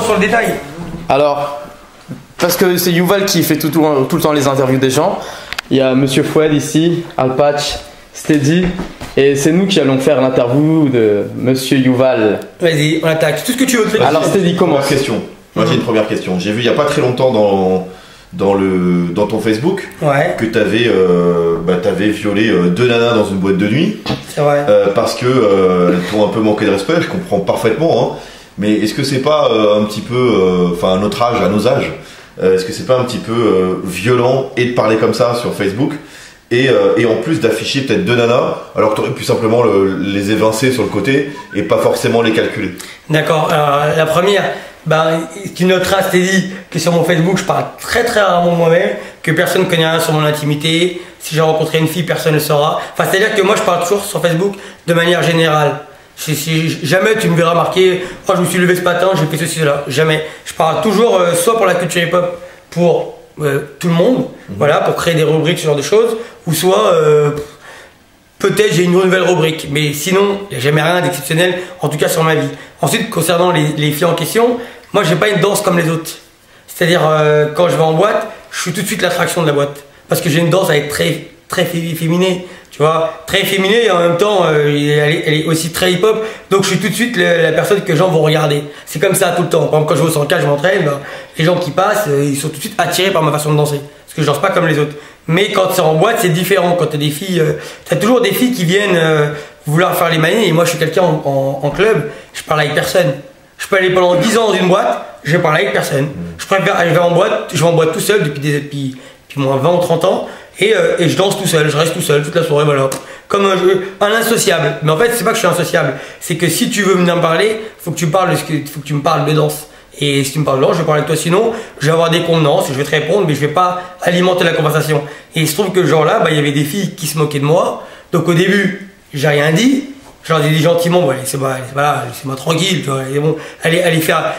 sur le détail. Alors, parce que c'est Yuval qui fait tout le temps les interviews des gens. Il y a Monsieur Foued ici, Alpatch, Steady, et c'est nous qui allons faire l'interview de Monsieur Yuval. Vas-y, on attaque. Tout ce que tu veux. Alors Steady, commence. Question. Moi j'ai une première question. J'ai vu il n'y a pas très longtemps dans ton Facebook que t'avais violé 2 nanas dans une boîte de nuit. C'est vrai. Parce que elles t'ont un peu manqué de respect, je comprends parfaitement. Hein. Mais est-ce que c'est pas un petit peu, à notre âge, à nos âges, est-ce que c'est pas un petit peu violent et de parler comme ça sur Facebook et en plus d'afficher peut-être 2 nanas alors que tu aurais pu simplement les évincer sur le côté et pas forcément les calculer? D'accord, alors la première, tu noteras, je t'ai dit que sur mon Facebook je parle très rarement de moi-même, que personne ne connaît rien sur mon intimité. Si j'ai rencontré une fille, personne ne le saura. Enfin, c'est-à-dire que moi je parle toujours sur Facebook de manière générale. Jamais tu me verras marquer « Oh, je me suis levé ce matin, j'ai fait ceci, cela ». Jamais. Je parle toujours soit pour la culture hip-hop, pour tout le monde, voilà, pour créer des rubriques, ce genre de choses, ou soit peut-être j'ai une nouvelle rubrique. Mais sinon, il n'y a jamais rien d'exceptionnel, en tout cas sur ma vie. Ensuite, concernant les filles en question, moi j'ai pas une danse comme les autres. C'est-à-dire quand je vais en boîte, je suis tout de suite l'attraction de la boîte. Parce que j'ai une danse avec très féminée. Tu vois, très féminine et en même temps, elle est aussi très hip-hop. Donc je suis tout de suite la personne que les gens vont regarder. C'est comme ça tout le temps. Par exemple, quand je vais au 100K, je m'entraîne, les gens qui passent, ils sont tout de suite attirés par ma façon de danser. Parce que je danse pas comme les autres. Mais quand c'est en boîte, c'est différent. Quand t'as des filles, t'as toujours des filles qui viennent vouloir faire les manies. Et moi, je suis quelqu'un en club, je parle avec personne. Je peux aller pendant 10 ans dans une boîte, je vais parler avec personne. Je préfère, je vais en boîte tout seul depuis moins 20 ou 30 ans. Et je danse tout seul, je reste tout seul toute la soirée, voilà. Comme un insociable. Mais en fait, c'est pas que je suis insociable. C'est que si tu veux venir me parler, faut que tu me parles de danse. Et si tu me parles de danse, je vais parler avec toi. Sinon, je vais avoir des convenances, je vais te répondre, mais je vais pas alimenter la conversation. Et il se trouve que ce jour-là, il y avait des filles qui se moquaient de moi. Donc au début, j'ai rien dit. Je leur ai dit gentiment, bon, laissez-moi tranquille, tu vois, et bon, allez faire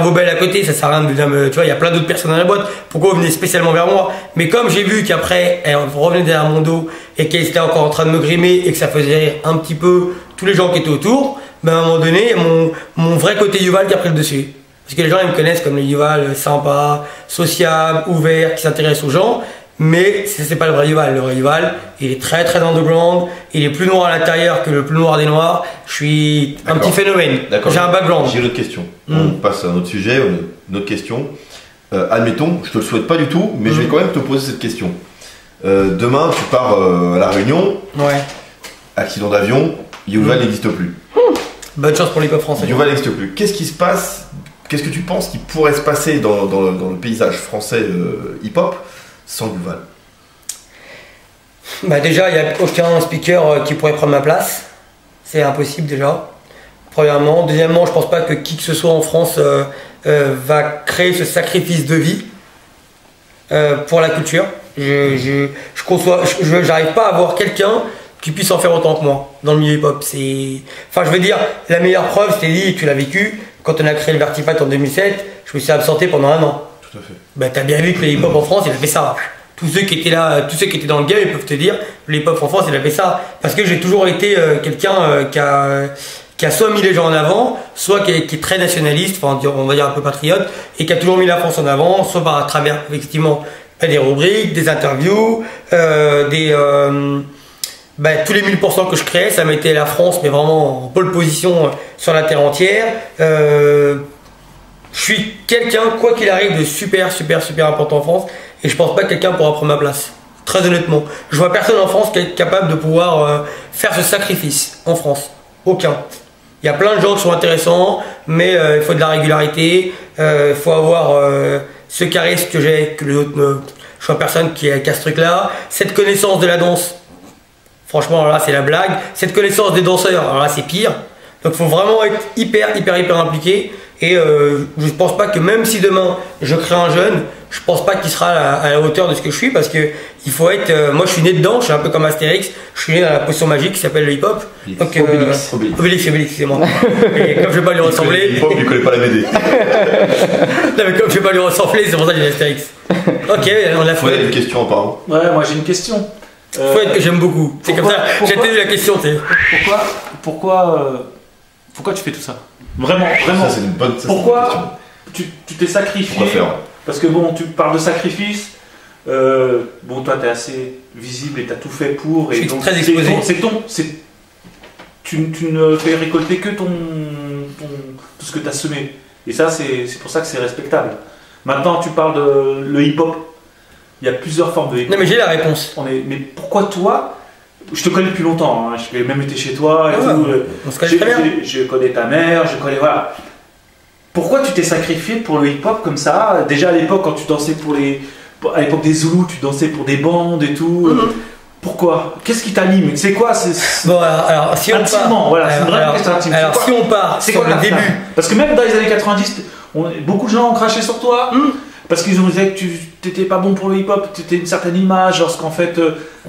vos belles à côté, ça sert à rien de me, tu vois, il y a plein d'autres personnes dans la boîte, pourquoi vous venez spécialement vers moi? Mais comme j'ai vu qu'après, elle revenait derrière mon dos, et qu'elle était encore en train de me grimer, et que ça faisait rire un petit peu tous les gens qui étaient autour, à un moment donné, mon vrai côté Yuval qui a pris le dessus. Parce que les gens, ils me connaissent comme le Yuval sympa, sociable, ouvert, qui s'intéresse aux gens. Mais c'est pas le vrai Yuval. Le vrai Yuval, il est très underground. Il est plus noir à l'intérieur que le plus noir des noirs. Je suis un petit phénomène. J'ai un background. J'ai une autre question. On passe à un autre sujet, une autre question. Admettons, je te le souhaite pas du tout, mais je vais quand même te poser cette question. Demain, tu pars à La Réunion. Ouais. Accident d'avion. Yuval n'existe plus. Bonne chance pour les hip-hop français. Yuval n'existe plus. Qu'est-ce qui se passe? Qu'est-ce que tu penses qui pourrait se passer dans le paysage français hip-hop sans Yuval? Déjà, il n'y a aucun speaker qui pourrait prendre ma place. C'est impossible déjà. Premièrement. Deuxièmement, je pense pas que qui que ce soit en France va créer ce sacrifice de vie pour la culture. J'arrive pas à voir quelqu'un qui puisse en faire autant que moi dans le milieu hip-hop. Enfin, je veux dire, la meilleure preuve, c'est dit, tu l'as vécu, quand on a créé le Vertifight en 2007, je me suis absenté pendant 1 an. Tout à fait. T'as bien vu que le hip-hop en France, il a fait ça. Tous ceux qui étaient là, tous ceux qui étaient dans le game, ils peuvent te dire, le hip-hop en France, il a fait ça. Parce que j'ai toujours été quelqu'un qui a soit mis les gens en avant, soit qui est très nationaliste, enfin, on va dire un peu patriote, et qui a toujours mis la France en avant, soit par à travers, effectivement, des rubriques, des interviews, tous les 1000% que je créais, ça mettait la France, mais vraiment en pole position sur la terre entière. Je suis quelqu'un, quoi qu'il arrive, de super important en France, et je pense pas que quelqu'un pourra prendre ma place. Très honnêtement. Je vois personne en France qui est capable de pouvoir faire ce sacrifice en France. Aucun. Il y a plein de gens qui sont intéressants, mais il faut de la régularité, il faut avoir ce charisme que j'ai, que les autres ne... Je vois personne qui a ce truc-là. Cette connaissance de la danse, franchement, alors là, c'est la blague. Cette connaissance des danseurs, alors là, c'est pire. Donc, il faut vraiment être hyper impliqué. Et je ne pense pas que même si demain, je crée un jeune, je pense pas qu'il sera à la hauteur de ce que je suis, parce que il faut être... moi, je suis né dedans, je suis un peu comme Astérix. Je suis né dans la potion magique qui s'appelle le hip-hop. Donc, Obélix, c'est moi. Et comme je vais pas lui ressembler... Hip-hop, il connaît pas la BD. Non, mais comme je vais pas lui ressembler, c'est pour ça que j'ai Astérix. Ok, on l'a fait. Ouais, une question apparemment. Ouais, moi j'ai une question. Foued que j'aime beaucoup. C'est comme ça, j'ai entendu la question, tu sais. Pourquoi tu fais tout ça? Vraiment. Ça, c'est une bonne question. tu t'es sacrifié. Pourquoi faire? Parce que bon, tu parles de sacrifice. Bon, toi, tu es assez visible et tu as tout fait pour. Et Je suis donc, très exposé. Tu ne fais récolter que tout ce que tu as semé. Et ça, c'est pour ça que c'est respectable. Maintenant, tu parles de le hip-hop. Il y a plusieurs formes de hip-hop. Non, mais j'ai la réponse. Mais pourquoi toi? Je te connais depuis longtemps. Hein. J'ai même été chez toi. Et tout. On se connaît très bien. Je connais ta mère. Je connais. Voilà. Pourquoi tu t'es sacrifié pour le hip-hop comme ça? Déjà à l'époque, quand tu dansais à l'époque des Zoulous, tu dansais pour des bandes et tout. Pourquoi? Qu'est-ce qui t'anime? C'est quoi? Bon, alors si on intimement, part, voilà, c'est une vraie question intime. Alors si on part c'est sur quoi le début, parce que même dans les années 90, beaucoup de gens ont craché sur toi parce qu'ils ont dit que tu n'étais pas bon pour le hip-hop, tu étais une certaine image, lorsqu'en fait.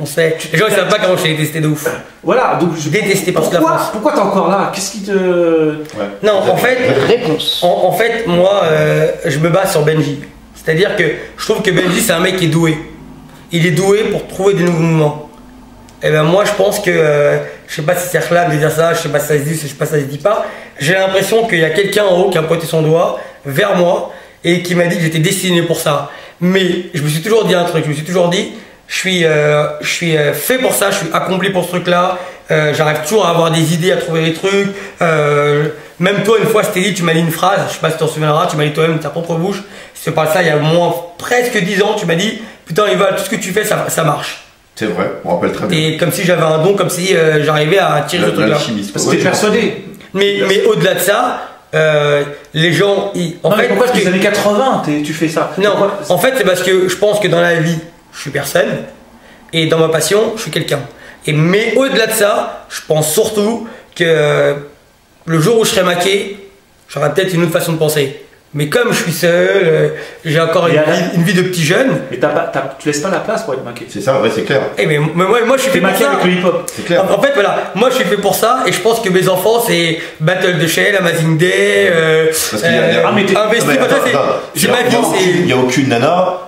on sait. Les gens ne savent pas comment je l'ai détesté de ouf. Voilà, donc je Détesté par toute la France. Pourquoi t'es encore là? Qu'est-ce qui te. Non, en fait, Réponse. en fait, moi, je me base sur Benji. C'est-à-dire que je trouve que Benji, c'est un mec qui est doué. Il est doué pour trouver des nouveaux mouvements. Et ben moi, je pense que, je sais pas si c'est reclame de dire ça, je sais pas si ça se dit, je sais pas si ça se dit pas. J'ai l'impression qu'il y a quelqu'un en haut qui a pointé son doigt vers moi et qui m'a dit que j'étais destiné pour ça. Mais je me suis toujours dit un truc, je me suis toujours dit, je suis fait pour ça, je suis accompli pour ce truc-là. J'arrive toujours à avoir des idées, à trouver des trucs. Même toi, une fois, je t'ai dit, tu m'as dit une phrase, je sais pas si tu t'en souviendras, tu m'as dit toi-même de ta propre bouche. Si tu parles ça il y a au moins presque 10 ans, tu m'as dit, putain, Yuval, tout ce que tu fais, ça marche. C'est vrai, on me rappelle très bien. Et comme si j'avais un don, comme si j'arrivais à tirer ce truc-là. Parce que t'es persuadé. Mais au-delà de ça, les gens, En fait, pourquoi les années 80, tu fais ça? Non, en fait, c'est parce que je pense que dans la vie, je suis personne, et dans ma passion, je suis quelqu'un. Mais au-delà de ça, je pense surtout que le jour où je serai maqué, j'aurai peut-être une autre façon de penser. Mais comme je suis seul, j'ai encore une vie de petit jeune. Mais tu laisses pas la place pour être maqué. C'est ça, ouais, c'est clair. Mais moi je suis fait pour maqué ça. avec le hip-hop. C'est clair. En fait, voilà, moi je suis fait pour ça et je pense que mes enfants c'est Battle de Shell, Amazing Day, Parce qu'il y a- investi, comme ça, c'est ma vie. Il n'y a aucune nana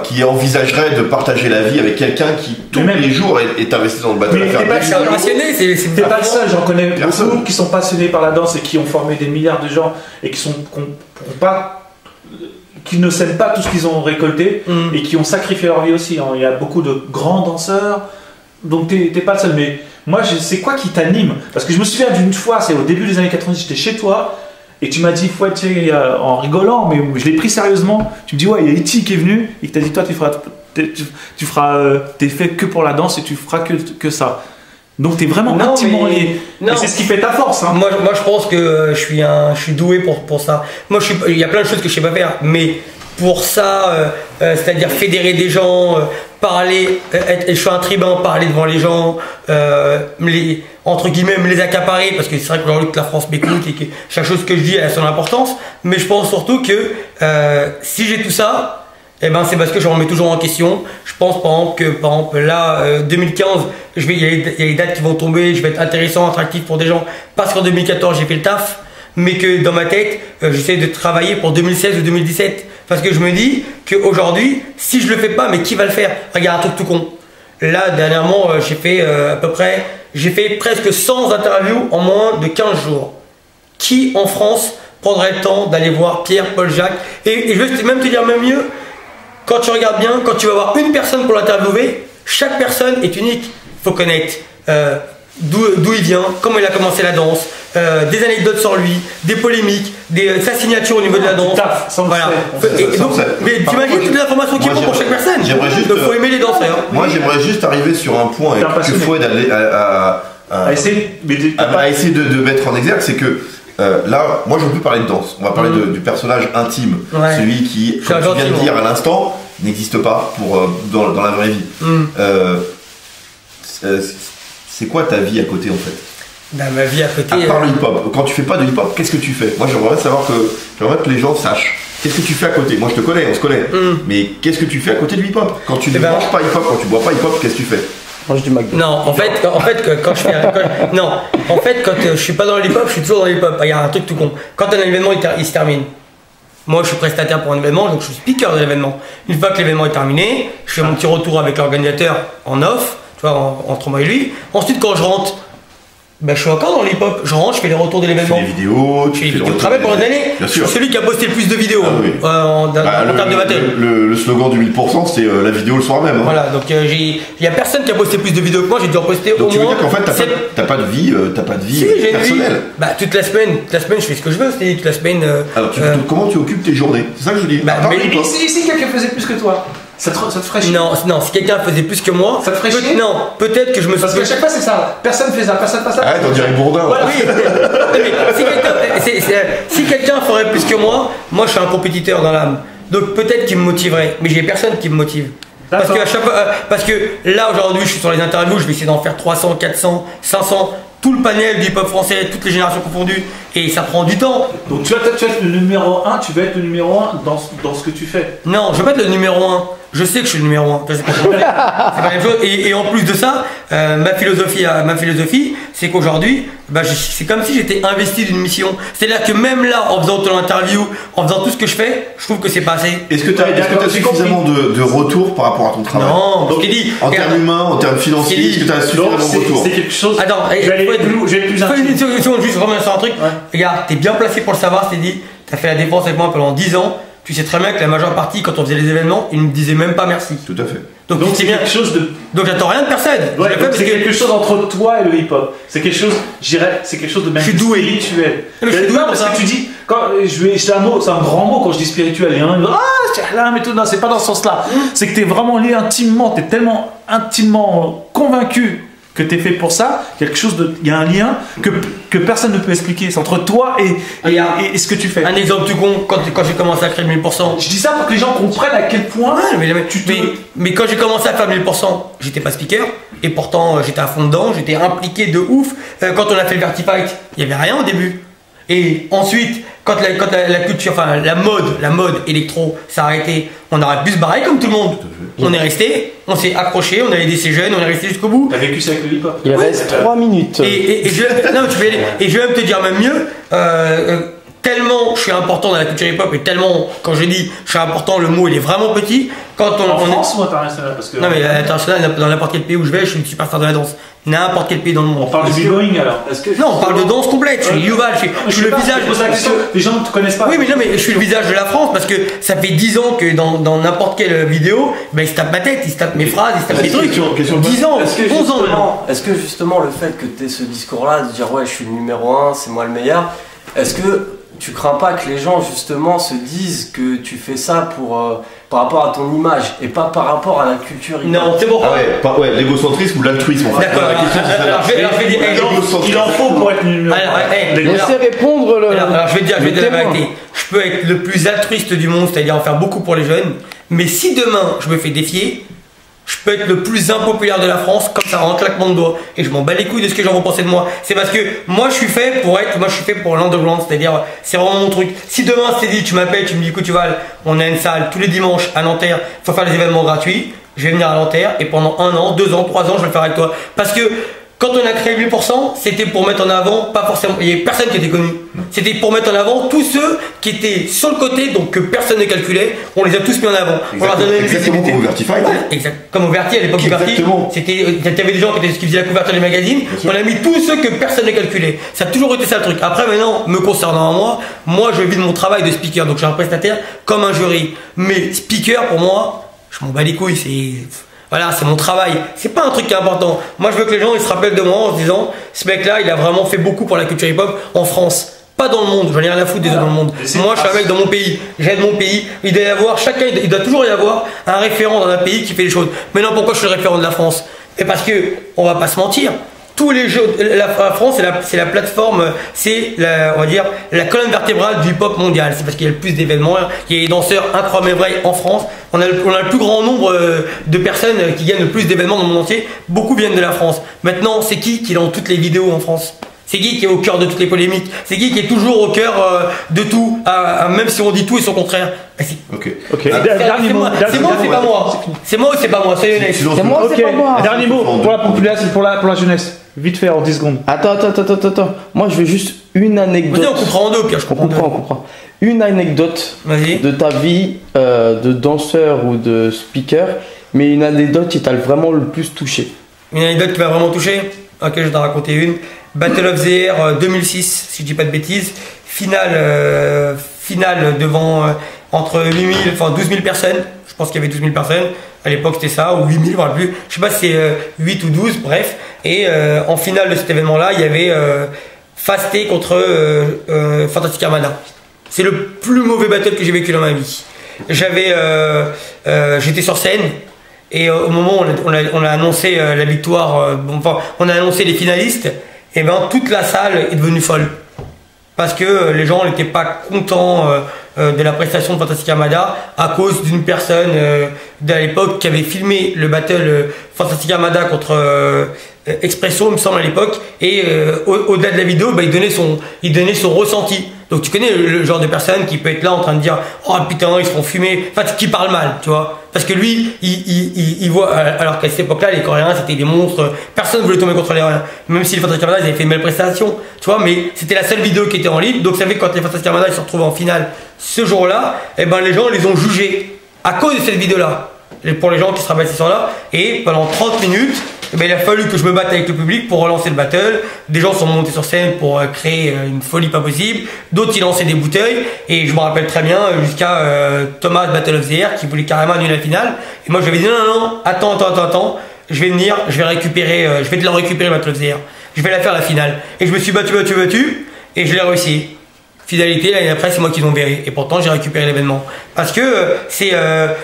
qui envisagerait de partager la vie avec quelqu'un qui tous les jours est investi dans le battle. Mais t'es pas Je suis passionné, c'est T'es pas le seul, j'en connais Personne. beaucoup qui sont passionnés par la danse et qui ont formé des milliards de gens et qui ne sèment pas tout ce qu'ils ont récolté et qui ont sacrifié leur vie aussi. Hein. Il y a beaucoup de grands danseurs, donc t'es pas le seul. Mais moi, c'est quoi qui t'anime? Parce que je me souviens d'une fois, c'est au début des années 90, j'étais chez toi et tu m'as dit, Fouad, en rigolant, mais je l'ai pris sérieusement. Tu me dis, ouais, il y a Iti qui est venu et qui t'a dit, toi, t'es fait que pour la danse et tu feras que ça. Donc t'es vraiment intimement lié. Et c'est ce qui fait ta force. Hein. Moi je pense que je suis doué pour ça. Moi il y a plein de choses que je sais pas faire, mais pour ça, c'est-à-dire fédérer des gens, parler, je suis un tribun, parler devant les gens, entre guillemets me les accaparer, parce que c'est vrai que la France m'écoute et que chaque chose que je dis a son importance, mais je pense surtout que si j'ai tout ça, eh ben c'est parce que je remets toujours en question. Je pense par exemple là 2015, il y a les dates qui vont tomber, je vais être intéressant, attractif pour des gens parce qu'en 2014 j'ai fait le taf, mais que dans ma tête j'essaie de travailler pour 2016 ou 2017 parce que je me dis qu'aujourd'hui si je le fais pas, mais qui va le faire? Regarde un truc tout con. Là dernièrement j'ai fait presque 100 interviews en moins de 15 jours. Qui en France prendrait le temps d'aller voir Pierre, Paul, Jacques et je vais même te dire même mieux. Quand tu regardes bien, quand tu vas voir une personne pour l'interviewer, chaque personne est unique. Il faut connaître d'où il vient, comment il a commencé la danse, des anecdotes sur lui, des polémiques, sa signature au niveau de la danse. Voilà. Mais t'imagines toutes les informations qu'il faut pour chaque personne. Il faut aimer les danseurs. Moi j'aimerais juste arriver sur un point que Fouad à essayer de mettre en exergue, c'est que là, moi je veux plus parler de danse, on va parler du personnage intime, celui qui, comme tu viens de dire à l'instant, n'existe pas dans la vraie vie. C'est quoi ta vie à côté en fait? Ma vie à côté. À part le hip-hop, quand tu fais pas de hip-hop, qu'est-ce que tu fais? Moi j'aimerais que les gens sachent. Qu'est-ce que tu fais à côté? Moi je te connais, on se connaît. Mais qu'est-ce que tu fais à côté du hip-hop? Quand tu ne manges pas hip-hop, quand tu bois pas hip-hop, qu'est-ce que tu fais? Du McDo. Non, en fait, quand je suis pas dans le hip-hop, je suis toujours dans le hip-hop. Il y a un truc tout con. Quand un événement il se termine, moi je suis prestataire pour un événement, donc je suis speaker de l'événement. Une fois que l'événement est terminé, je fais mon petit retour avec l'organisateur en off, tu vois, entre moi et lui. Ensuite, quand je rentre, Bah, je suis encore dans l'hip-hop. Je rentre, je fais les retours de Tu fais l'événement. des vidéos, Je tu fais des fais le vidéos. Je retour travaille des- pendant des années. Bien Je suis sûr. celui qui a posté le plus de vidéos Ah oui. en termes de battle. Le slogan du 1000%, c'est la vidéo le soir même. Hein. Voilà, donc il y a personne qui a posté plus de vidéos que moi. J'ai dû en poster Donc au tu veux moins. dire qu'en fait, t'as pas de vie, Si, j'ai une vie. personnelle. Bah, toute la semaine, je fais ce que je veux. C'est toute la semaine. Alors comment tu occupes tes journées? C'est ça que je dis. Bah, Parle mais- de toi. Et si quelqu'un faisait plus que toi, ça te ferait chier? Non, si quelqu'un faisait plus que moi, Ça te ferait chier? Non, peut-être que je me Parce qu'à chaque fois c'est ça, personne fait ça, personne fait ça. Arrête, on dirait Bourdin. Voilà. Oui, mais si quelqu'un ferait plus que moi je suis un compétiteur dans l'âme. Donc peut-être qu'il me motiverait, mais j'ai personne qui me motive. Parce D'accord. que, à chaque fois, parce que là aujourd'hui je suis sur les interviews, je vais essayer d'en faire 300, 400, 500, tout le panel du hip-hop français, toutes les générations confondues, et ça prend du temps. Donc tu vas être le numéro 1, tu vas être le numéro 1 dans ce que tu fais. Non, je veux pas être le numéro 1. Je sais que je suis le numéro 1. C'est pas la même chose. Et en plus de ça, ma philosophie, c'est qu'aujourd'hui, c'est comme si j'étais investi d'une mission. C'est-à-dire que même là, en faisant ton interview, en faisant tout ce que je fais, je trouve que c'est pas assez. Est-ce que tu as D'accord, j'ai suffisamment de retours par rapport à ton travail? Non, Donc, je t'ai dit. En termes humains, en termes financiers, est-ce que tu as suffisamment Donc de retours? c'est quelque chose. Attends, je vais être plus Fais intime. une seconde, juste revenir sur un truc. Ouais. Regarde, t'es bien placé pour le savoir, c'est dit. T'as fait la défense avec moi pendant 10 ans. Tu sais très bien que la majeure partie, quand on faisait les événements, ils me disaient même pas merci. Tout à fait. Donc, Donc tu sais c'est bien. quelque chose de. Donc j'attends rien de personne. Je Ouais, le fais donc parce c'est que- quelque chose entre toi et le hip-hop. C'est quelque chose, je dirais, c'est quelque chose de même Je suis doué. spirituel. Mais je suis doué pour parce ça. que tu dis, c'est un mot, c'est un grand mot quand je dis spirituel. Il y en a un qui dit, c'est là, mais tout, non, c'est pas dans ce sens-là. C'est que t'es vraiment lié intimement, t'es tellement intimement convaincu que t'es fait pour ça, il y a un lien que personne ne peut expliquer. C'est entre toi et ce que tu fais. Un exemple tout con, quand j'ai commencé à créer le 1000%. Je dis ça pour que les gens comprennent à quel point Ouais, tu te. mais quand j'ai commencé à faire 1000%, j'étais pas speaker et pourtant j'étais à fond dedans, j'étais impliqué de ouf. Quand on a fait le Vertifight, il y avait rien au début. Et ensuite, quand la culture, enfin la mode électro s'est arrêtée, on aurait pu se barrer comme tout le monde. On est resté, on s'est accroché, on a aidé ces jeunes, on est resté jusqu'au bout. T'as vécu ça avec le hip-hop. Il reste 3 minutes. Et non, mais tu peux y aller. Et je vais même te dire même mieux, tellement je suis important dans la culture hip-hop et tellement, quand je dis je suis important, le mot il est vraiment petit. Quand En on France ou international? Parce que Non mais international, dans n'importe quel pays où je vais, je suis une superstar de la danse. N'importe quel pays dans le monde. on parle du b-boying alors. Non, on parle de danse complète. Je suis Yuval, je suis le visage. Je pose la question, les gens ne te connaissent pas. Oui, mais non, mais je suis le visage de la France parce que ça fait 10 ans que dans n'importe quelle vidéo, ben, ils se tapent ma tête, ils se tapent mes phrases, ils se tapent mes trucs. question 10 ans, 11 ans maintenant. Est-ce que justement le fait que tu aies ce discours-là de dire ouais je suis le numéro 1, c'est moi le meilleur, est-ce que tu crains pas que les gens justement se disent que tu fais ça par rapport à ton image et pas par rapport à la culture hip-hop? Non, c'est bon. Ah ouais, l'égocentrisme ou l'altruisme en fait. D'accord. Voilà, la question, c'est celle-là. Alors, je vais dire. Il en faut pour être numéro Alors, 1. Laissez répondre le. Alors, je vais te dire la témoin. vérité. Je peux être le plus altruiste du monde, c'est-à-dire en faire beaucoup pour les jeunes. Mais si demain je me fais défier, je peux être le plus impopulaire de la France, comme ça, en un claquement de doigts. Et je m'en bats les couilles de ce que les gens vont penser de moi. C'est parce que moi je suis fait pour l'underground, c'est-à-dire c'est vraiment mon truc. Si demain c'est dit, tu m'appelles, tu me dis écoute tu vas, on a une salle tous les dimanches à Nanterre, faut faire des événements gratuits, je vais venir à Nanterre et pendant 1 an, 2 ans, 3 ans, je vais le faire avec toi. Parce que quand on a créé 1000%, c'était pour mettre en avant, pas forcément, il n'y avait personne qui était connu. C'était pour mettre en avant tous ceux qui étaient sur le côté, donc que personne ne calculait, on les a tous mis en avant. On leur donnait une Exactement visibilité. comme au Vertify. Ouais, exact. Comme au Verti, à l'époque du Verti, Exactement. il y avait des gens qui faisaient la couverture des magazines, on a mis tous ceux que personne ne calculait. Ça a toujours été ça le truc. Après maintenant, me concernant à moi je vis de mon travail de speaker, donc je suis un prestataire comme un jury. Mais speaker pour moi, je m'en bats les couilles, voilà, c'est mon travail. C'est pas un truc qui est important. Moi, je veux que les gens ils se rappellent de moi en se disant, ce mec-là, il a vraiment fait beaucoup pour la culture hip-hop en France. Pas dans le monde, j'en ai rien à foutre des autres dans le monde. Moi, je suis un mec dans mon pays, j'aide mon pays. Il doit y avoir, il doit toujours y avoir un référent dans un pays qui fait les choses. Maintenant, pourquoi je suis le référent de la France? Et parce que, on va pas se mentir, tous les jeux, la France, c'est la plateforme, on va dire, la colonne vertébrale du hip-hop mondial. C'est parce qu'il y a le plus d'événements, il y a des danseurs incroyables en France. On a le plus grand nombre de personnes qui gagnent le plus d'événements dans le monde entier. Beaucoup viennent de la France. Maintenant, c'est qui est dans toutes les vidéos en France? C'est qui est au cœur de toutes les polémiques? C'est qui est toujours au cœur de tout, même si on dit tout et son contraire? Ok. Dernier mot. C'est moi ou c'est pas moi? C'est moi ou c'est pas moi? Soyez honnête. C'est moi, c'est pas moi. Dernier mot pour la population, pour la jeunesse. Vite fait en 10 secondes. Attends. Moi, je veux juste une anecdote. Vas-y, on comprend en deux, Pierre, je On comprends. comprend. Une anecdote Vas-y. de ta vie de danseur ou de speaker, mais une anecdote qui t'a vraiment le plus touché. Une anecdote qui m'a vraiment touché. Ok, je vais t'en raconter une. Battle of the Air 2006, si je dis pas de bêtises. Finale devant entre 8000, enfin 12 000 personnes. Je pense qu'il y avait 12 000 personnes. À l'époque, c'était ça, ou 8 000, voilà plus. Je sais pas si c'est 8 ou 12, bref. Et en finale de cet événement-là, il y avait Fasté contre Fantastic Armada. C'est le plus mauvais battle que j'ai vécu dans ma vie. J'étais sur scène. Et au moment où on a annoncé la victoire, on a annoncé les finalistes, et ben toute la salle est devenue folle. Parce que les gens n'étaient pas contents de la prestation de Fantastic Armada à cause d'une personne de l'époque qui avait filmé le battle Fantastic Armada contre Expresso, il me semble, à l'époque. Et au-delà de la vidéo, bah, il donnait son ressenti. Donc tu connais le genre de personne qui peut être là en train de dire « Oh putain, ils se font fumer », enfin qui parle mal, tu vois. Parce que lui, il voit, alors qu'à cette époque-là, les Coréens c'était des monstres, personne ne voulait tomber contre les Coréens. Même si les Fantastic Armada, ils avaient fait une belle prestation, tu vois, mais c'était la seule vidéo qui était en ligne. Donc ça fait que quand les Fantastic Armada ils se retrouvent en finale ce jour-là, et ben les gens les ont jugés à cause de cette vidéo-là. Pour les gens qui se rappellent ces soirs-là. Et pendant 30 minutes, eh ben, il a fallu que je me batte avec le public pour relancer le battle. Des gens sont montés sur scène pour créer une folie pas possible. D'autres ils lançaient des bouteilles. Et je me rappelle très bien jusqu'à Thomas Battle of the Air qui voulait carrément annuler la finale. Et moi je lui avais dit non, attends. Je vais venir, je vais te la récupérer Battle of the Air. Je vais la faire la finale. Et je me suis battu. Et je l'ai réussi. Fidélité, l'année après, c'est moi qui l'ont verré. Et pourtant, j'ai récupéré l'événement. Parce que c'est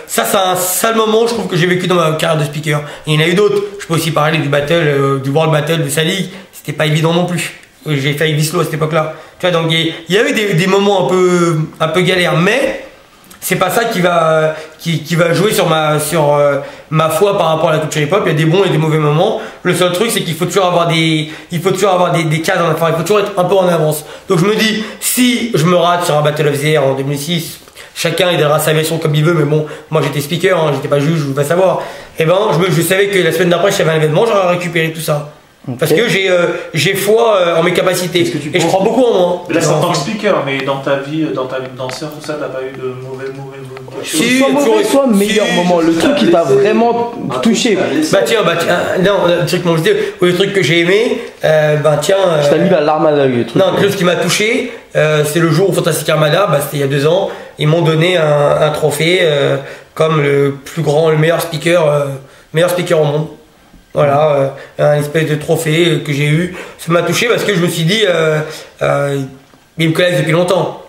ça, c'est un sale moment, je trouve, que j'ai vécu dans ma carrière de speaker. Il y en a eu d'autres. Je peux aussi parler du battle, du World Battle de sa ligue. C'était pas évident non plus. J'ai failli Vislo à cette époque-là. Tu vois, donc il y a eu des moments un peu galères, mais c'est pas ça qui va jouer sur ma foi par rapport à la culture hip-hop. Il y a des bons et des mauvais moments. Le seul truc, c'est qu'il faut toujours avoir des cases, enfin, il faut toujours être un peu en avance. Donc je me dis, si je me rate sur un Battle of the Air en 2006, chacun il donnera sa version comme il veut, mais bon, moi j'étais speaker, hein, j'étais pas juge, je veux pas savoir. Et ben, je savais que la semaine d'après, si j'avais un événement, j'aurais récupéré tout ça. Okay. Parce que j'ai foi en mes capacités et je crois beaucoup en moi. Là c'est en tant que speaker, mais dans ta vie de danseur, tout ça, t'as pas eu de mauvais si, soit meilleur moment, le truc qui t'a vraiment touché. Bah tiens, non, le truc, je dis, ou le truc que j'ai aimé, je t'ai mis la larme à l'œil. Non, quelque chose qui m'a touché, c'est le jour où Fantastic Armada, c'était il y a 2 ans, ils m'ont donné un trophée comme le meilleur speaker au monde. Voilà, un espèce de trophée que j'ai eu. Ça m'a touché parce que je me suis dit, ils me connaissent depuis longtemps.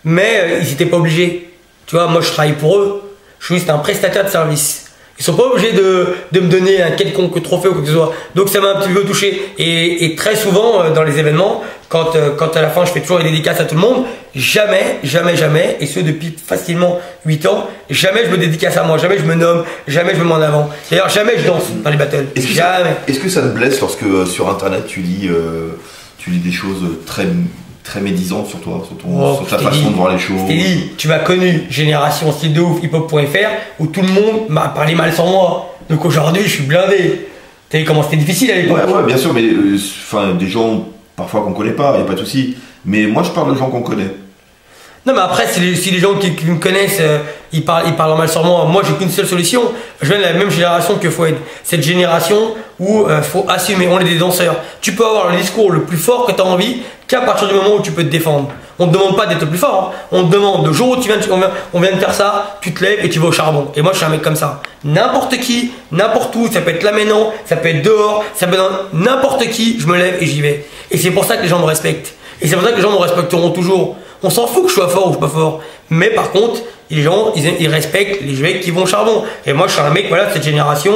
Mais ils n'étaient pas obligés. Tu vois, moi je travaille pour eux. Je suis juste un prestataire de service. Ils sont pas obligés de me donner un quelconque trophée ou quoi que ce soit. Donc ça m'a un petit peu touché. Et très souvent dans les événements, quand à la fin je fais toujours une dédicace à tout le monde, jamais, et ce depuis facilement 8 ans, jamais je me dédicace à moi, jamais je me nomme, jamais je me mets en avant. D'ailleurs jamais je danse dans les battles. Est-ce que ça te blesse lorsque sur internet tu lis des choses très médisantes sur toi, sur ta façon de voir les choses? Tu m'as connu Génération Style de Ouf, hiphop.fr, où tout le monde m'a parlé mal sur moi. Donc aujourd'hui je suis blindé. T'as vu comment c'était difficile à l'époque? Ouais, bien sûr, mais des gens parfois qu'on connaît pas, il n'y a pas de souci. Mais moi je parle de gens qu'on connaît. Non mais après si les gens qui me connaissent ils parlent mal sur moi j'ai qu'une seule solution. Je viens de la même génération que Foued. Cette génération où faut assumer, on est des danseurs. Tu peux avoir le discours le plus fort que tu as envie qu'à partir du moment où tu peux te défendre. On ne te demande pas d'être le plus fort, hein. On te demande le jour où on vient de faire ça, tu te lèves et tu vas au charbon. Et moi je suis un mec comme ça. N'importe qui, n'importe où, ça peut être là maintenant, ça peut être dehors, ça peut être n'importe qui, je me lève et j'y vais. Et c'est pour ça que les gens me respectent. Et c'est pour ça que les gens me respecteront toujours. On s'en fout que je sois fort ou je suis pas fort. Mais par contre, les gens, ils respectent les mecs qui vont au charbon. Et moi, je suis un mec, voilà, de cette génération.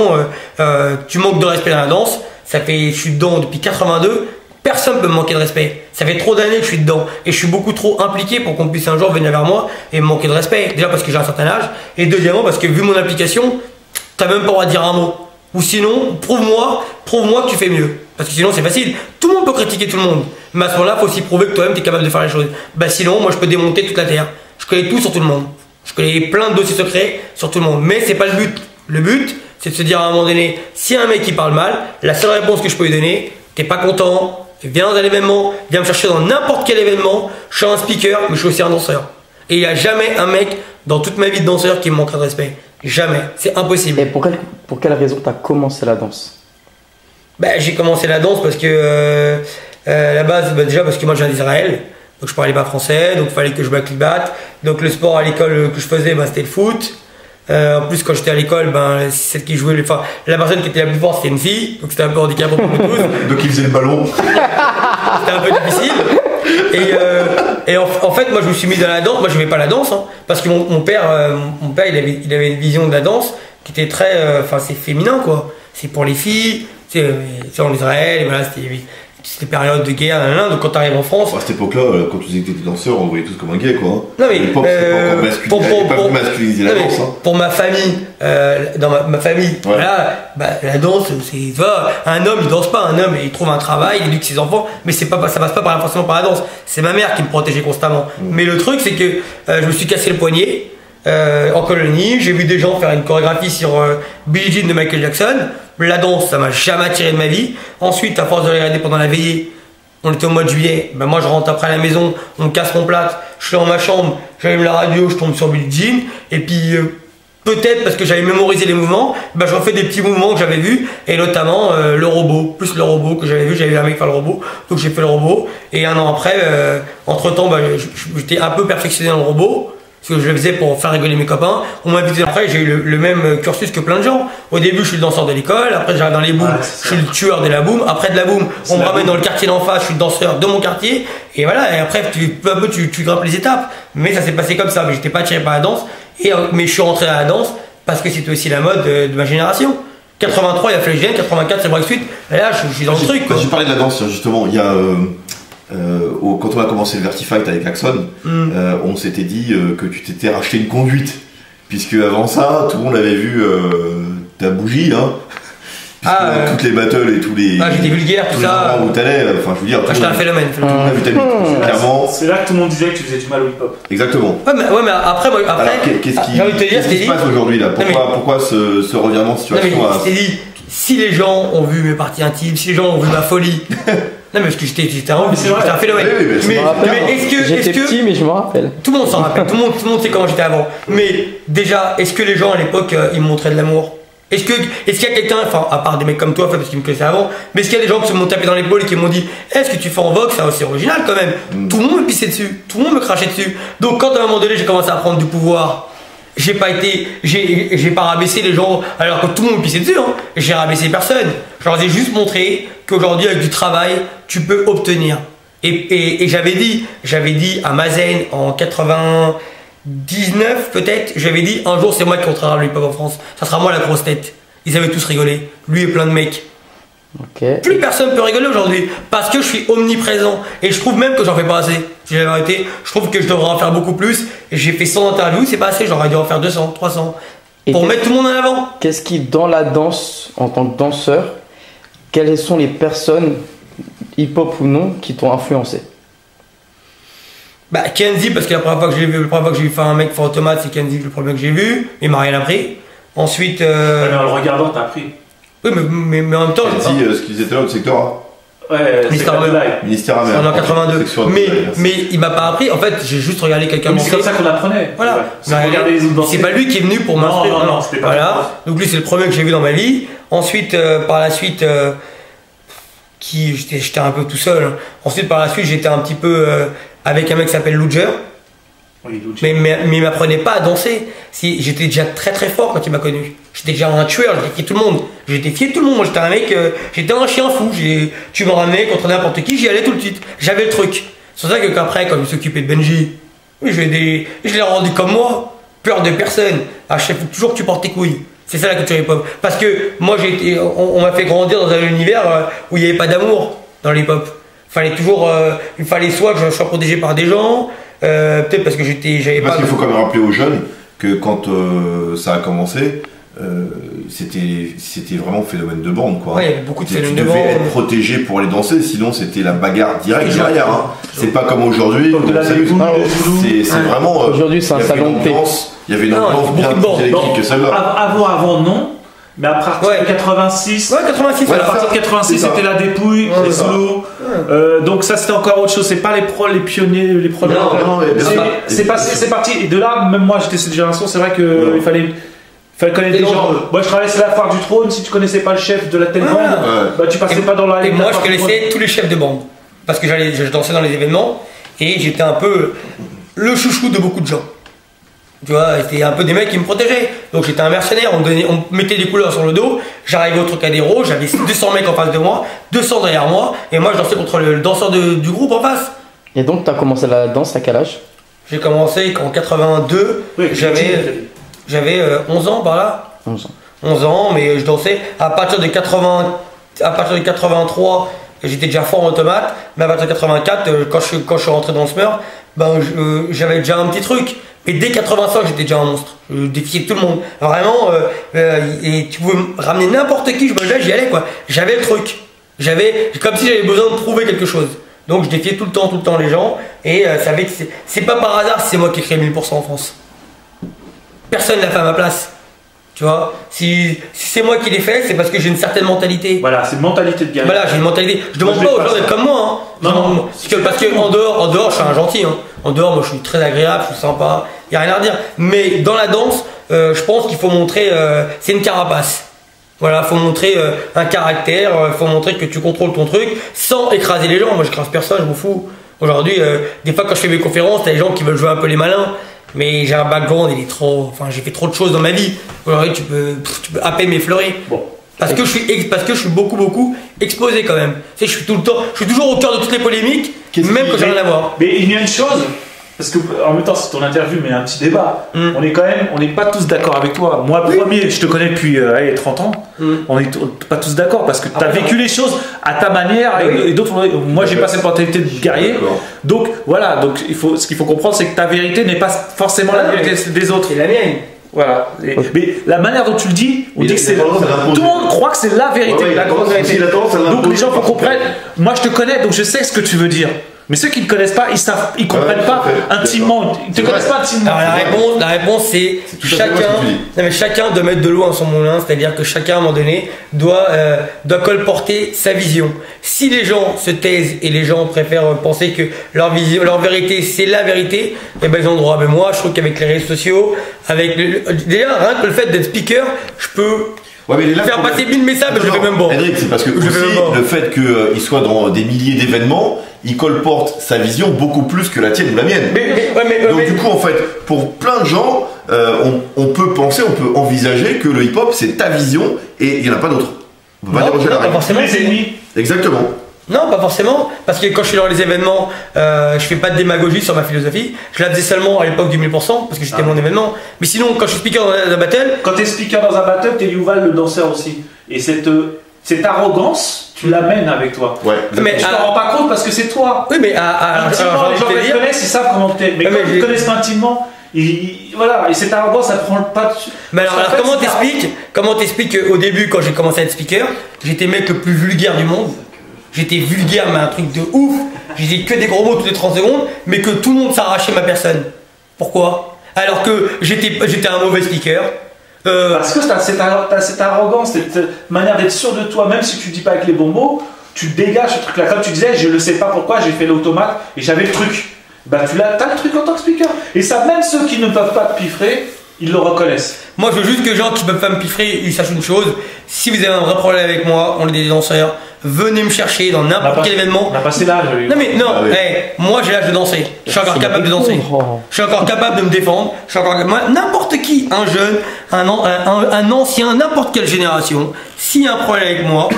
Tu manques de respect dans la danse. Je suis dedans depuis 82. Personne ne peut me manquer de respect. Ça fait trop d'années que je suis dedans. Et je suis beaucoup trop impliqué pour qu'on puisse un jour venir vers moi et me manquer de respect. Déjà parce que j'ai un certain âge. Et deuxièmement, parce que vu mon implication, t'as même pas le droit de dire un mot. Ou sinon, prouve-moi que tu fais mieux. Parce que sinon, c'est facile. Tout le monde peut critiquer tout le monde. Mais à ce moment-là, il faut aussi prouver que toi-même, tu es capable de faire les choses. Bah sinon, moi, je peux démonter toute la terre. Je connais tout sur tout le monde. Je connais plein de dossiers secrets sur tout le monde. Mais c'est pas le but. Le but, c'est de se dire à un moment donné, si un mec qui parle mal, la seule réponse que je peux lui donner, t'es pas content, viens dans un événement, viens me chercher dans n'importe quel événement. Je suis un speaker, mais je suis aussi un danseur. Et il n'y a jamais un mec dans toute ma vie de danseur qui me manquera de respect. Jamais. C'est impossible. Et pour quelle raison tu as commencé la danse? Bah, j'ai commencé la danse parce que À la base, bah, déjà parce que moi je viens d'Israël, donc je parlais pas français, donc il fallait que je m'acclimate. Donc le sport à l'école que je faisais, bah, c'était le foot. En plus, quand j'étais à l'école, ben, celle qui jouait, enfin, la personne qui était la plus forte, c'était une fille, donc c'était un peu handicapant pour nous tous. Donc il faisait le ballon. C'était un peu difficile. Et en fait, moi je me suis mis dans la danse. Moi je n'aimais pas la danse, hein, parce que mon père, il avait une vision de la danse qui était très. Enfin, c'est féminin quoi. C'est pour les filles. C'est en Israël, et voilà, c'était période de guerre, donc quand tu arrives en France. À cette époque-là, quand tu disais que tu étais danseur, on voyait tous comme un gay quoi. Hein. Non mais. À l'époque, c'était pas encore masculinisé la danse. Hein. Pour ma famille, dans ma famille, ouais. Voilà, bah, la danse, c'est. Tu vois, un homme il danse pas, un homme il trouve un travail, il éduque ses enfants, mais ça passe pas forcément par la danse. C'est ma mère qui me protégeait constamment. Mais le truc, c'est que je me suis cassé le poignet. En colonie, j'ai vu des gens faire une chorégraphie sur Billie Jean de Michael Jackson. La danse, ça m'a jamais attiré de ma vie. Ensuite, à force de regarder pendant la veillée, on était au mois de juillet. Ben moi, je rentre après à la maison, on me casse mon plâtre. Je suis dans ma chambre, j'allume la radio, je tombe sur Billie Jean. Et puis, peut-être parce que j'avais mémorisé les mouvements, ben je refais des petits mouvements que j'avais vus, et notamment le robot, plus le robot que j'avais vu un mec faire le robot, donc j'ai fait le robot. Et un an après, entre temps, ben, j'étais un peu perfectionné dans le robot. Parce que je le faisais pour faire rigoler mes copains. On m'a invité après, j'ai eu le même cursus que plein de gens. Au début, je suis le danseur de l'école, après j'arrive dans les booms, je suis le tueur de la boom. Après de la boom, on me ramène dans le quartier d'en face, je suis le danseur de mon quartier. Et voilà, et après, peu à peu, tu grimpes les étapes. Mais ça s'est passé comme ça, mais j'étais pas attiré par la danse. Mais je suis rentré à la danse parce que c'était aussi la mode de ma génération. 83, il a fallu que je vienne, 84, c'est Brexit. Et là, je suis dans le truc. J'ai parlé de la danse, justement. Il y a. Quand on a commencé le Vertifight avec Axon, on s'était dit que tu t'étais racheté une conduite, puisque avant ça, tout le monde avait vu ta bougie, hein. Toutes les battles et tous les. J'étais vulgaire, tout ça. Où t'allais, enfin, je veux dire. J'étais un phénomène. Tout le monde a vu ta bite, clairement. C'est là que tout le monde disait que tu faisais du mal au hip-hop. Exactement. Ouais, mais après, alors, qu'est-ce qui se passe aujourd'hui là? Pourquoi ce revirement de situation? Je t'ai dit, si les gens ont vu mes parties intimes, si les gens ont vu ma folie. Non mais parce que j'étais un phénomène. Mais est-ce que j'étais petit mais je me rappelle. Tout le monde s'en rappelle, tout le monde sait comment j'étais avant. Mais déjà, est-ce que les gens à l'époque ils me montraient de l'amour? Est-ce qu'il y a quelqu'un, enfin à part des mecs comme toi, parce qu'ils me connaissaient avant, mais est-ce qu'il y a des gens qui se m'ont tapé dans l'épaule et qui m'ont dit est-ce que tu fais en vogue, c'est original quand même. Tout le monde me pissait dessus, tout le monde me crachait dessus. Donc quand à un moment donné j'ai commencé à prendre du pouvoir, j'ai pas rabaissé les gens alors que tout le monde me pissait dessus, hein. J'ai rabaissé personne. Je leur ai juste montré qu'aujourd'hui avec du travail tu peux obtenir. Et j'avais dit à Mazen en 99 peut-être, j'avais dit un jour c'est moi qui contrôlera le hip-hop en France, ça sera moi la grosse tête. Ils avaient tous rigolé, lui et plein de mecs. Okay. Plus personne peut rigoler aujourd'hui parce que je suis omniprésent et je trouve même que j'en fais pas assez. Si j'ai la vérité, je trouve que je devrais en faire beaucoup plus. J'ai fait 100 interviews, c'est pas assez, j'aurais dû en faire 200, 300 pour mettre tout le monde en avant. Qu'est-ce qui, dans la danse, en tant que danseur, quelles sont les personnes, hip-hop ou non, qui t'ont influencé? Bah Kenzie, parce que la première fois que j'ai vu faire un mec faire automate, c'est Kenzie le premier que j'ai vu, il m'a rien appris. Ensuite. Ouais, mais en le regardant, t'as appris. Oui, mais en même temps. Kenzie, ce qu'ils étaient là au secteur. Ouais, Ministère Amer. En 82. Mais il m'a pas appris, en fait, j'ai juste regardé quelqu'un danser. C'est comme ça qu'on apprenait. Voilà. C'est pas lui qui est venu pour m'instruire. Non, c'était pas voilà. Donc lui, c'est le premier que j'ai vu dans ma vie. Ensuite, par la suite. J'étais un peu tout seul. Ensuite, par la suite, j'étais un petit peu avec un mec qui s'appelle Luger. Oui, mais il m'apprenait pas à danser. J'étais déjà très très fort quand il m'a connu. J'étais déjà un tueur, j'étais fier de tout le monde. J'étais fier de tout le monde. Moi, j'étais un mec, j'étais un chien fou. Tu me ramenais contre n'importe qui, j'y allais tout de suite. J'avais le truc. C'est pour ça qu'après, quand je me suis occupé de Benji, oui, je l'ai rendu comme moi. Peur de personne. À chaque fois, toujours que tu portes tes couilles. C'est ça la culture hip-hop. Parce que moi, on m'a fait grandir dans un univers où il n'y avait pas d'amour dans l'hip-hop. Il fallait soit que je sois protégé par des gens, peut-être parce que j'avais pas. Parce qu'il faut quand même rappeler aux jeunes que quand ça a commencé, c'était vraiment phénomène de bande, quoi. Ouais, il y avait beaucoup de phénomènes de bande. Tu devais être protégé pour aller danser, sinon c'était la bagarre directe derrière. Hein. C'est pas comme aujourd'hui. C'est vraiment. Aujourd'hui, c'est un salon de paix. Il y avait une ambiance bien plus électrique que celle-là. Avant, non. Mais à partir de 86, à partir de 86, c'était la dépouille, les solos. Donc ça, c'était encore autre chose. C'est pas les pionniers, les premiers. Non, c'est parti. Et de là, même moi, j'étais cette génération. C'est vrai que il fallait connaître des gens. Moi, je travaillais sur la foire du trône. Si tu connaissais pas le chef de la telle bande, bah tu passais pas dans la. Et moi, je connaissais tous les chefs de bande. parce que je dansais dans les événements et j'étais un peu le chouchou de beaucoup de gens. Tu vois, c'était un peu des mecs qui me protégeaient. Donc j'étais un mercenaire, on mettait des couleurs sur le dos, j'arrivais au Trocadéro, j'avais 200 mecs en face de moi, 200 derrière moi, et moi je dansais contre le danseur du groupe en face. Et donc, tu as commencé la danse à quel âge? J'ai commencé en 82, Oui, j'avais 11 ans par là. 11 ans. 11 ans, mais je dansais à partir de 83, j'étais déjà fort en automate, mais à partir de 84, quand je suis rentré dans le Smurf, ben, j'avais déjà un petit truc. Et dès 85, j'étais déjà un monstre. Je défiais tout le monde. Vraiment, et tu pouvais me ramener n'importe qui, j'y allais quoi. J'avais le truc. Comme si j'avais besoin de prouver quelque chose. Donc je défiais tout le temps les gens. Et savais que c'est pas par hasard si c'est moi qui ai créé 1000% en France. Personne n'a fait à ma place. Tu vois, si c'est moi qui l'ai fait, c'est parce que j'ai une certaine mentalité. Voilà, c'est une mentalité de guerrier. Voilà, j'ai une mentalité. Je demande pas aux gens d'être comme moi. Hein. Non. Parce que en dehors, je suis un gentil. Hein. En dehors, moi, je suis très agréable, je suis sympa. Y a rien à redire. Mais dans la danse, je pense qu'il faut montrer. C'est une carapace. Voilà, faut montrer un caractère. Faut montrer que tu contrôles ton truc sans écraser les gens. Moi, je crase personne, je m'en fous. Aujourd'hui, des fois, quand je fais mes conférences, t'as des gens qui veulent jouer un peu les malins. Mais j'ai un background, j'ai fait trop de choses dans ma vie. Aujourd'hui, tu peux à peine m'effleurer. Bon. Parce que je suis beaucoup exposé quand même. Tu sais, je suis toujours au cœur de toutes les polémiques, même quand j'ai rien à voir. Mais il y a une chose, parce que en même temps c'est ton interview, mais il y a un petit débat. On n'est pas tous d'accord avec toi. Moi, premier, je te connais depuis 30 ans. On n'est pas tous d'accord parce que tu as vécu les choses à ta manière et d'autres. Moi, j'ai pas cette mentalité de guerrier. Donc voilà. Donc ce qu'il faut comprendre, c'est que ta vérité n'est pas forcément la vérité des autres. C'est la mienne. Voilà. Mais la manière dont tu le dis, on dit que c'est. Tout le monde croit que c'est la vérité, la grande vérité. Donc les gens comprennent. Moi, je te connais, donc je sais ce que tu veux dire. Mais ceux qui ne te connaissent pas, ils comprennent pas intimement. Ils te connaissent pas intimement. Alors la réponse c'est chacun doit mettre de l'eau dans son moulin, c'est-à-dire que chacun à un moment donné doit colporter sa vision. Si les gens se taisent et les gens préfèrent penser que leur vérité c'est la vérité, eh ben ils ont le droit. Mais moi, je trouve qu'avec les réseaux sociaux, déjà rien que le fait d'être speaker, je peux faire passer 1000 messages, mais je le fais même pas. Henrik, c'est parce que aussi, le fait qu'il soit dans des milliers d'événements, il colporte sa vision beaucoup plus que la tienne ou la mienne. Donc du coup, en fait, pour plein de gens, on peut penser, on peut envisager que le hip-hop, c'est ta vision et il n'y en a pas d'autre. On peut pas déroger la règle. Forcément, les ennemis. Exactement. Non, pas forcément, parce que quand je suis dans les événements, je fais pas de démagogie sur ma philosophie. Je la faisais seulement à l'époque du 1000%, parce que c'était mon événement. Mais sinon, quand je suis speaker dans un battle... Quand tu es speaker dans un battle, tu es Yuval le danseur aussi. Et cette arrogance, tu l'amènes avec toi. Ouais. Mais tu t'en rends pas compte parce que c'est toi. Oui, mais intimement, les gens qui te connaissent, ils savent comment tu es. Mais quand ils te connaissent pas intimement, voilà, et cette arrogance, ça prend pas dessus. Mais alors comment t'expliques qu'au début, quand j'ai commencé à être speaker, j'étais le mec le plus vulgaire du monde. J'étais vulgaire, mais un truc de ouf. Je disais que des gros mots toutes les 30 secondes, mais que tout le monde s'arrachait ma personne. Pourquoi? Alors que j'étais un mauvais speaker. Parce que t'as cette arrogance, cette manière d'être sûr de toi, même si tu dis pas avec les bons mots, tu dégages ce truc-là. Comme tu disais, je ne sais pas pourquoi j'ai fait l'automate et j'avais le truc. Bah t'as le truc en tant que speaker. Et ça, même ceux qui ne peuvent pas te piffrer, ils le reconnaissent. Moi, je veux juste que les gens qui ne peuvent pas me piffrer, ils sachent une chose. Si vous avez un vrai problème avec moi, on est des danseurs, venez me chercher dans n'importe quel événement. On a passé l'âge. Non mais non, moi j'ai l'âge de danser. Je suis encore capable de danser. Je suis encore capable de me défendre. Je suis encore n'importe qui, un jeune, un ancien, n'importe quelle génération. S'il y a un problème avec moi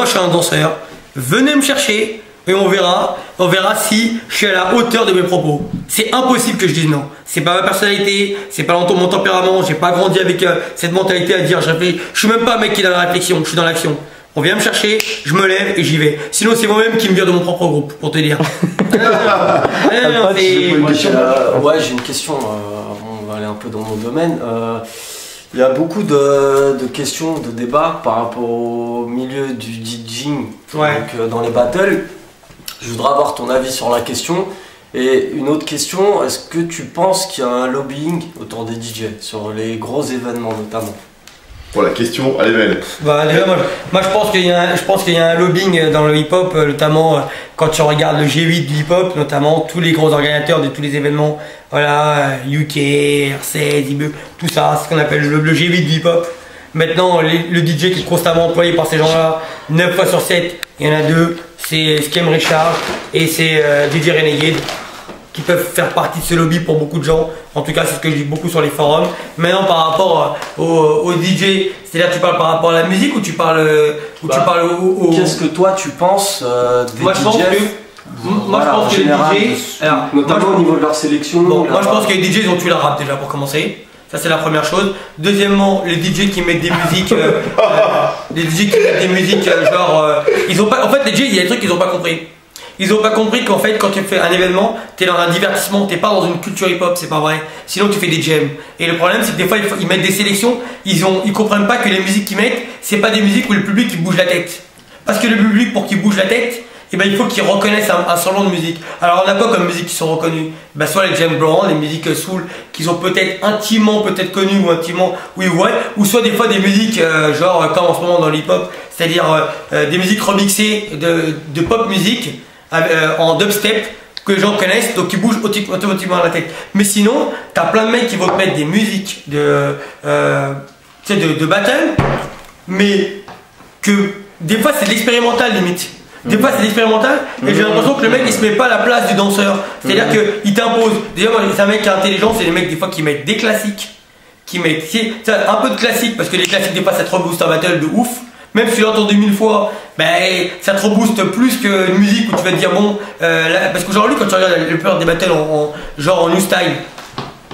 je suis un danseur. Venez me chercher et on verra si je suis à la hauteur de mes propos. C'est impossible que je dise non. C'est pas ma personnalité, c'est pas mon tempérament. J'ai pas grandi avec cette mentalité à dire je suis même pas un mec qui est dans la réflexion. Je suis dans l'action. On vient me chercher, je me lève et j'y vais. Sinon, c'est moi-même qui me vire de mon propre groupe, pour te dire. Ouais, j'ai une question. On va aller un peu dans mon domaine. Il y a beaucoup de questions, de débats par rapport au milieu du DJing, donc dans les battles. Je voudrais avoir ton avis sur la question. Et une autre question, est-ce que tu penses qu'il y a un lobbying autour des DJ, sur les gros événements notamment? Bon, la question, elle est belle. Moi je pense qu'il y a un lobbying dans le hip-hop, notamment quand tu regardes le G8 du hip-hop, notamment tous les gros organisateurs de tous les événements, voilà, UK, R16, IBE, tout ça, c'est ce qu'on appelle le G8 du hip-hop. Maintenant, le DJ qui est constamment employé par ces gens-là, 9 fois sur 7, il y en a 2, c'est Skem Richard et c'est DJ Renegade qui peuvent faire partie de ce lobby pour beaucoup de gens. En tout cas, c'est ce que je dis beaucoup sur les forums. Maintenant, par rapport au DJ, c'est-à-dire tu parles par rapport à la musique ou tu parles, au... Qu'est-ce que toi tu penses des Moi, je pense DJs que... Moi, voilà, je pense en que général, les DJ, alors, notamment au niveau de leur sélection. bon, moi je pense que les DJ ils ont tué la rap déjà pour commencer. Ça c'est la première chose. Deuxièmement, les DJ qui mettent des musiques, les DJ qui mettent des musiques ils ont pas. En fait, les DJ il y a des trucs qu'ils ont pas compris. Ils ont pas compris qu'en fait quand tu fais un événement, t'es dans un divertissement, t'es pas dans une culture hip-hop, c'est pas vrai. Sinon tu fais des jams. Et le problème c'est que des fois ils mettent des sélections, ils comprennent pas que les musiques qu'ils mettent, c'est pas des musiques où le public il bouge la tête. Parce que le public pour qu'il bouge la tête, et ben il faut qu'ils reconnaissent un semblant de musique. Alors on n'a pas comme musique qui sont reconnues. Ben, soit les James Brown, les musiques soul qu'ils ont peut-être intimement peut-être connues ou intimement oui ouais, ou soit des fois des musiques genre comme en ce moment dans l'hip-hop, c'est-à-dire des musiques remixées de pop musique en dubstep que les gens connaissent, donc qui bougent automatiquement la tête. Mais sinon, t'as plein de mecs qui vont te mettre des musiques de battle, mais que des fois c'est de l'expérimental limite. Des fois c'est l'expérimental et j'ai l'impression que le mec il se met pas à la place du danseur. C'est-à-dire qu'il t'impose. Déjà moi c'est un mec qui est intelligent, c'est les mecs des fois qui mettent des classiques, qui mettent un peu de classique parce que les classiques des fois ça te rebooste un battle de ouf. Même si tu l'as entendu 1000 fois, ben, ça te rebooste plus qu'une musique où tu vas te dire bon, parce qu'aujourd'hui quand tu regardes le plupart des battles en new style,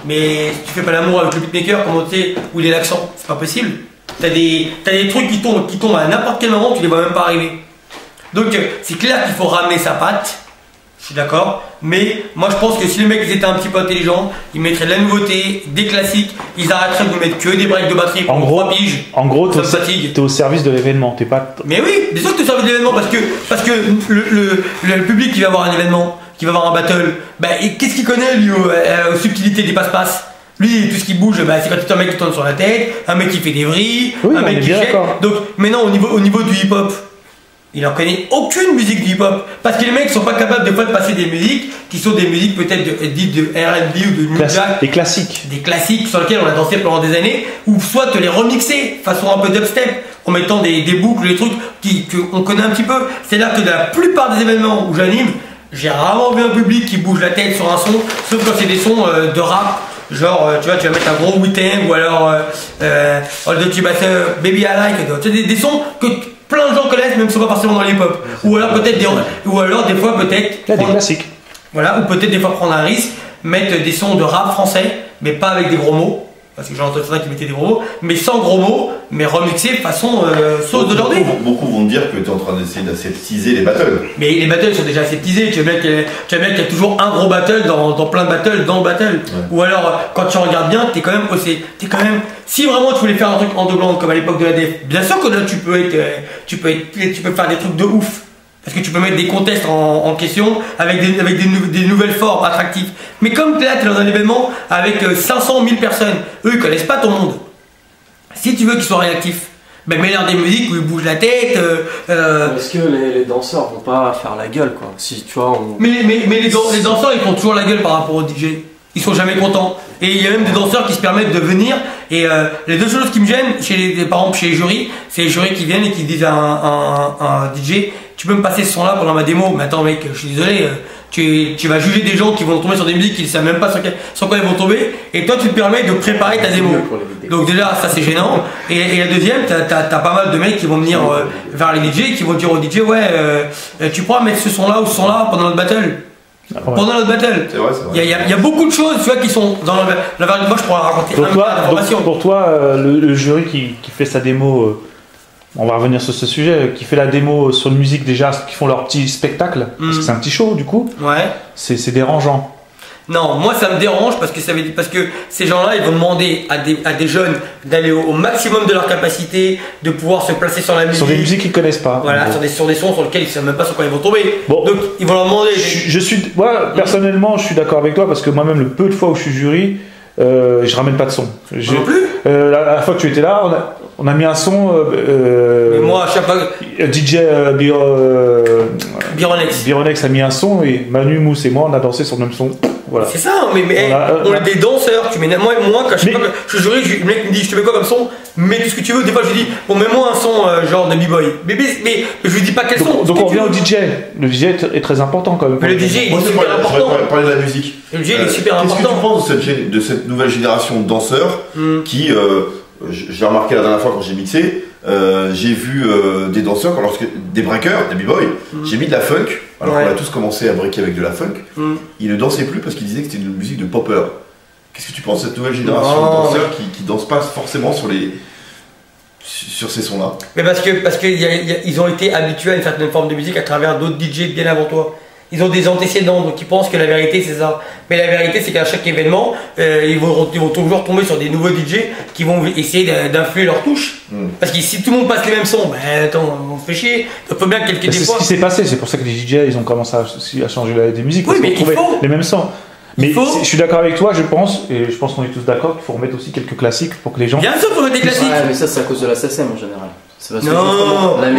mais si tu fais pas l'amour avec le beatmaker, comment tu sais où il est l'accent, c'est pas possible. T'as des trucs qui tombent à n'importe quel moment, tu les vois même pas arriver. Donc c'est clair qu'il faut ramener sa patte, je suis d'accord, mais moi je pense que si les mecs ils étaient un petit peu intelligents, ils mettraient de la nouveauté, des classiques, ils arrêteraient de mettre que des breaks de batterie pour 3 piges. En gros, t'es au service de l'événement, t'es pas... Mais oui, bien sûr que t'es au service de l'événement parce que le public qui va voir un événement, qui va voir un battle, bah, qu'est-ce qu'il connaît lui aux subtilités des passe-passe? Lui, tout ce qui bouge, bah, c'est quand tu as un mec qui tourne sur la tête, un mec qui fait des vrilles, oui, un mec qui jette. Donc maintenant au niveau du hip-hop, il en connaît aucune musique du hip-hop parce que les mecs sont pas capables de passer des musiques qui sont des musiques peut-être dites de R&B ou de New Jack, des classiques sur lesquels on a dansé pendant des années, ou soit te les remixer façon un peu dubstep en mettant des boucles, des trucs qu'on connaît un petit peu. C'est-à-dire que dans la plupart des événements où j'anime, j'ai rarement vu un public qui bouge la tête sur un son, sauf quand c'est des sons de rap. Genre, tu vas mettre un gros Wu-Tang ou alors All the Battle, Baby I Like, tu sais, des sons que plein de gens connaissent même si ce n'est pas forcément dans l'hip-hop. Ou alors peut-être des fois peut-être des classiques. Voilà, ou peut-être des fois prendre un risque, mettre des sons de rap français, mais pas avec des gros mots. Parce que j'en entends certains qui mettaient des gros mots, mais sans gros mots, mais remixés façon sauce d'aujourd'hui. Beaucoup vont dire que tu es en train d'essayer d'aseptiser les battles. Mais les battles sont déjà aseptisés. Tu vois bien qu'il y a toujours un gros battle dans plein de battles dans le battle. Ouais. Ou alors, quand tu regardes bien, t'es quand même. Si vraiment tu voulais faire un truc en deux blancs comme à l'époque de la DF, bien sûr que là tu peux faire des trucs de ouf. Parce que tu peux mettre des contests en question avec des nouvelles formes attractives. Mais comme là, tu es dans un événement avec 500 000 personnes, eux ils connaissent pas ton monde. Si tu veux qu'ils soient réactifs, ben mets-leur des musiques où ils bougent la tête. Est-ce que les danseurs vont pas faire la gueule quoi? Si tu vois. Mais les danseurs ils font toujours la gueule par rapport aux DJ. Ils sont jamais contents. Et il y a même des danseurs qui se permettent de venir. Et les deux choses qui me gênent, par exemple chez les jurys, c'est les jurys qui viennent et qui disent à un DJ, tu peux me passer ce son là pendant ma démo. Mais attends mec, je suis désolé, tu vas juger des gens qui vont tomber sur des musiques qu'ils ne savent même pas sur quoi ils vont tomber. Et toi tu te permets de préparer ta démo. Donc déjà ça c'est gênant. Et la deuxième, t'as pas mal de mecs qui vont venir vers les DJ, qui vont dire au DJ, ouais, tu pourras mettre ce son là ou ce son là pendant notre battle. Ouais. Pendant notre battle, c'est vrai. Il y a beaucoup de choses tu vois, qui sont dans la variété. Moi je pourrais raconter pour toi, le jury qui fait sa démo, on va revenir sur ce sujet, qui fait la démo sur une musique déjà, qui font leur petit spectacle, parce que c'est un petit show du coup, ouais. C'est dérangeant. Non, moi ça me dérange parce que ces gens-là ils vont demander à des jeunes d'aller au maximum de leur capacité, de pouvoir se placer sur la musique. Sur des musiques qu'ils connaissent pas. Voilà, sur des sons sur lesquels ils savent même pas sur quoi ils vont tomber. Bon. Donc ils vont leur demander. Moi personnellement je suis d'accord avec toi parce que moi-même le peu de fois où je suis jury, je ramène pas de son. Non plus. La fois que tu étais là, on a mis un son. Mais moi, à chaque fois. DJ Bironex a mis un son et Manu, Mousse et moi, on a dansé sur le même son. Voilà. C'est ça, mais on est des danseurs. Tu mets moi quand je sais pas, je jurais, le mec me dit je te mets quoi comme son, mets tout ce que tu veux. Des fois je lui dis bon mets-moi un son genre de b-boy. Mais je lui dis pas quel son. Donc on revient au DJ. Le DJ est très important quand même. Mais le DJ il est super important. Parler de la musique. Le DJ il est super important. Qu'est-ce que tu penses de cette nouvelle génération de danseurs qui, j'ai remarqué la dernière fois quand j'ai mixé, j'ai vu des danseurs, des breakers, des b-boys, j'ai mis de la funk, alors qu'on a tous commencé à breaker avec de la funk, ils ne dansaient plus parce qu'ils disaient que c'était une musique de popper. Qu'est-ce que tu penses de cette nouvelle génération de danseurs qui dansent pas forcément sur ces sons-là? Mais parce qu'ils ont été habitués à une certaine forme de musique à travers d'autres DJ bien avant toi. Ils ont des antécédents, donc ils pensent que la vérité c'est ça. Mais la vérité c'est qu'à chaque événement, ils vont toujours tomber sur des nouveaux DJ qui vont essayer d'influer leur touche. Parce que si tout le monde passe les mêmes sons, ben attends, on se fait chier. Donc faut bien que quelques C'est ce qui s'est passé, c'est pour ça que les DJ ils ont commencé à changer des musiques. Oui, mais il faut les mêmes sons. Mais je suis d'accord avec toi, je pense qu'on est tous d'accord qu'il faut remettre aussi quelques classiques pour que les gens. Bien sûr, il faut mettre des classiques. Ouais, mais ça c'est à cause de la SACEM en général. C'est parce non, les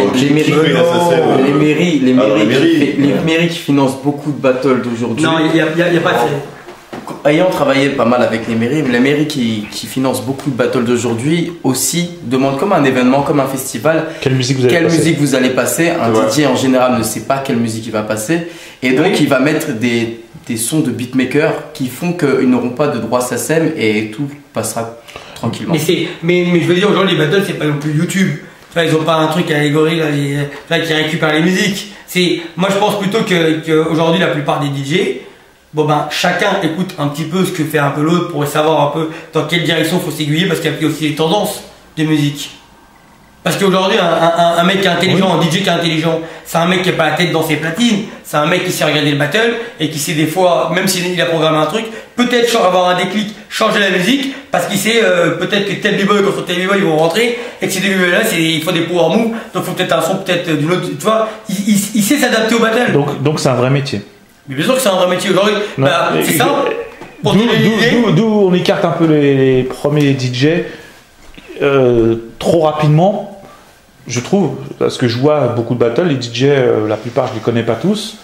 mairies qui financent beaucoup de battles d'aujourd'hui. Non, il n'y a pas de... Ayant travaillé pas mal avec les mairies qui financent beaucoup de battles d'aujourd'hui aussi demandent comme un événement, comme un festival, quelle musique vous allez passer. Un DJ en général ne sait pas quelle musique il va passer et donc il va mettre des sons de beatmakers qui font qu'ils n'auront pas de droit SACEM et tout passera tranquillement. Mais je veux dire, aujourd'hui les battles c'est pas non plus YouTube. Ils n'ont pas un truc allégorie qui récupère les musiques. Moi je pense plutôt qu'aujourd'hui la plupart des DJ, chacun écoute un petit peu ce que fait un peu l'autre pour savoir un peu dans quelle direction il faut s'aiguiller parce qu'il y a aussi des tendances de musique. Parce qu'aujourd'hui, un mec qui est intelligent, un DJ qui est intelligent, c'est un mec qui n'a pas la tête dans ses platines, c'est un mec qui sait regarder le battle et qui sait des fois, même s'il a programmé un truc, peut-être avoir un déclic, changer la musique, parce qu'il sait peut-être que tel b-boy contre tel b-boy ils vont rentrer et que ces deux b-boys là il faut des power moves, donc il faut peut-être un son peut-être d'une autre, tu vois, il sait s'adapter au battle. Donc c'est un vrai métier. Mais bien sûr que c'est un vrai métier aujourd'hui, c'est ça. D'où on écarte un peu les premiers DJ trop rapidement. Je trouve, parce que je vois beaucoup de battles, les DJ, la plupart je les connais pas tous,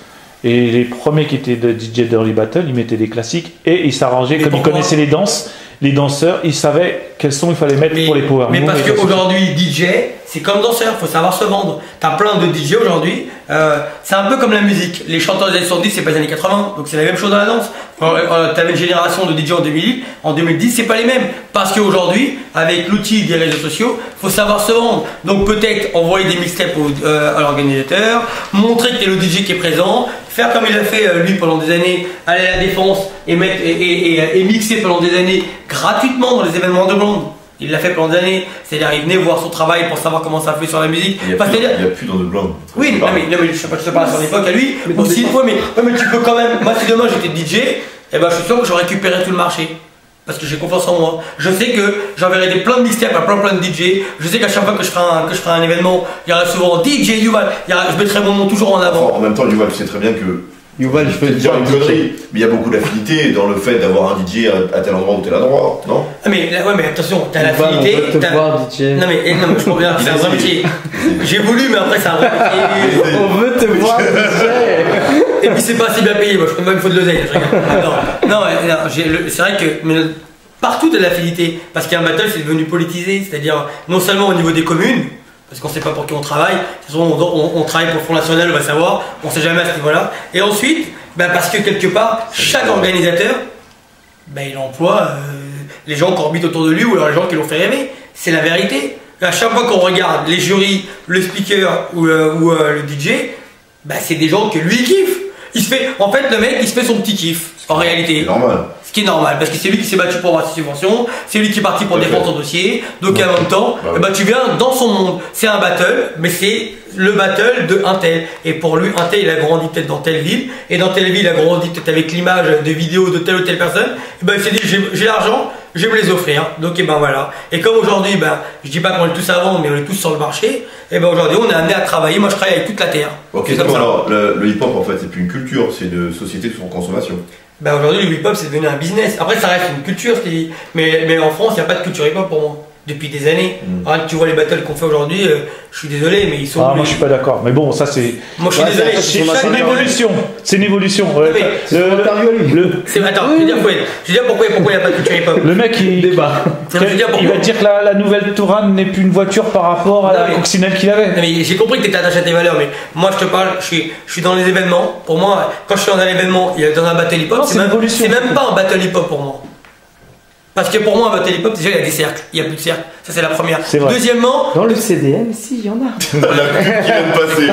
et les premiers qui étaient de DJ d'Early Battle, ils mettaient des classiques et ils s'arrangeaient, comme ils connaissaient les danseurs, ils savaient quels sons il fallait mettre pour les power. Mais parce qu'aujourd'hui, DJ, c'est comme danseur, il faut savoir se vendre. T'as plein de DJ aujourd'hui, c'est un peu comme la musique. Les chanteurs des années 70, c'est pas les années 80, donc c'est la même chose dans la danse. T'avais une génération de DJ en 2010, c'est pas les mêmes. Parce qu'aujourd'hui, avec l'outil des réseaux sociaux, il faut savoir se vendre. Donc peut-être envoyer des mixtapes à l'organisateur, montrer que t'es le DJ qui est présent, faire comme il a fait lui pendant des années, aller à la défense et mixer pendant des années gratuitement dans les événements de Blonde. Il l'a fait pendant des années, c'est-à-dire il venait voir son travail pour savoir comment ça fait sur la musique. Il n'y a plus dans de Blonde. Oui, mais je sais pas, je te parle à son époque à lui. Aussi, mais tu peux quand même. Moi, si demain j'étais DJ, je suis sûr que j'aurais récupéré tout le marché. Parce que j'ai confiance en moi. Je sais que j'enverrai plein de mixtapes à plein de DJ. Je sais qu'à chaque fois que je ferai un événement, il y aura souvent DJ Yuval. Je mettrai mon nom toujours en avant. En même temps, Yuval, tu sais très bien que Yuval, je peux te dire une connerie, mais il y a beaucoup d'affinité dans le fait d'avoir un DJ à tel endroit ou tel endroit, non? Mais attention, t'as l'affinité. On veut te voir, DJ. Non mais je comprends bien, c'est un vrai métier. J'ai voulu, mais après c'est un vrai métier. On veut te voir, DJ. Et puis c'est pas assez bien payé, moi je crois même qu'il faut de l'oseille. Non, c'est vrai que partout t'as de l'affinité, parce qu'un battle c'est devenu politisé, c'est-à-dire non seulement au niveau des communes, parce qu'on ne sait pas pour qui on travaille. On travaille pour le Front National, on va savoir, on ne sait jamais à ce niveau-là. Et ensuite, parce que quelque part, chaque organisateur, il emploie les gens qui orbitent autour de lui ou alors les gens qui l'ont fait rêver. C'est la vérité. À chaque fois qu'on regarde les jurys, le speaker ou le DJ, c'est des gens que lui il kiffe. En fait, le mec, il se fait son petit kiff, en réalité. C'est normal. Ce qui est normal, parce que c'est lui qui s'est battu pour avoir ses subventions, c'est lui qui est parti pour défendre son dossier, donc en même temps, tu viens dans son monde. C'est un battle, mais c'est le battle de un tel. Et pour lui, un tel, il a grandi peut-être dans telle ville, et dans telle ville, il a grandi peut-être avec l'image de vidéos de telle ou telle personne, et il s'est dit, j'ai l'argent, je vais me les offrir. Donc voilà. Et comme aujourd'hui, je dis pas qu'on est tous à vendre, mais on est tous sur le marché, et aujourd'hui, on est amené à travailler. Moi, je travaille avec toute la terre. Ok, alors, le hip-hop, en fait, c'est plus une culture, c'est de société de son consommation. Aujourd'hui, le hip-hop, c'est devenu un business. Après, ça reste une culture, mais en France, il n'y a pas de culture hip-hop pour moi. depuis des années. Regarde, tu vois les battles qu'on fait aujourd'hui, je suis désolé, mais ils sont. Moi, je suis pas d'accord. Mais bon, ça c'est. Moi, je suis désolé. C'est une évolution. C'est une évolution. Attends, je veux dire pourquoi il n'y a pas de culture hip-hop. Le mec, il débat. Il va dire que la nouvelle Touran n'est plus une voiture par rapport à la coccinelle qu'il avait. Non, mais j'ai compris que tu étais attaché à tes valeurs, mais moi je te parle, je suis dans les événements. Pour moi, quand je suis dans un événement, il y a dans un battle hip-hop, c'est même pas un battle hip-hop pour moi. Parce que pour moi, un battle hip-hop, déjà il y a des cercles, il n'y a plus de cercles. Ça, c'est la première. Deuxièmement. Dans le CDM, si, il y en a. La pub qui vient de passer.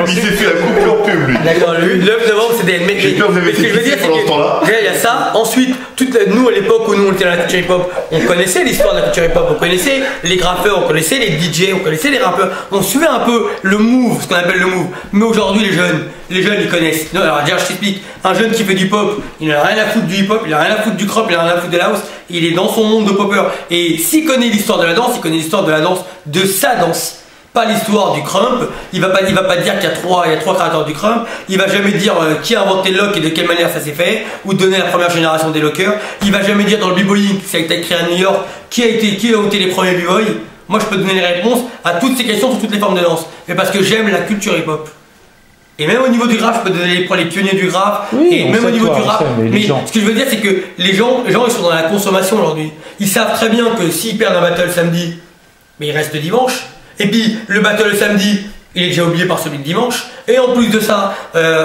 Il s'est fait la coupure pub, lui. D'accord, le 9 novembre, c'est des. J'ai peur que vous avez été fixé pendant ce temps-là. Déjà, il y a ça. Ensuite, nous, à l'époque où nous on était dans la culture hip-hop, on connaissait l'histoire de la culture hip-hop, on connaissait les graffeurs, on connaissait les DJ, on connaissait les rappeurs. On suivait un peu le move, ce qu'on appelle le move. Mais aujourd'hui, les jeunes, ils connaissent. Non, alors, déjà, je t'explique. Un jeune qui fait du pop, il n'a rien à foutre du hip-hop, il n'a rien à foutre du crop, il n'a rien à foutre de la house. Il est dans son monde de popper. Et s'il connaît l'histoire de la danse, il connaît l'histoire de la danse, de sa danse. Pas l'histoire du crump, il va pas dire qu'il y a trois créateurs du crump, il va jamais dire qui a inventé le lock et de quelle manière ça s'est fait, ou donner la première génération des lockers, il va jamais dire dans le b-boying, ça a été créé à New York, qui a été les premiers b-boys. Moi je peux donner les réponses à toutes ces questions sur toutes les formes de danse, mais parce que j'aime la culture hip-hop. Et même au niveau du graphe, je peux donner les pionniers du graphe, et même au niveau du rap. Mais ce que je veux dire, c'est que les gens ils sont dans la consommation aujourd'hui. Ils savent très bien que s'ils perdent un battle samedi, mais ils restent dimanche. Et puis le battle le samedi, il est déjà oublié par celui de dimanche. Et en plus de ça,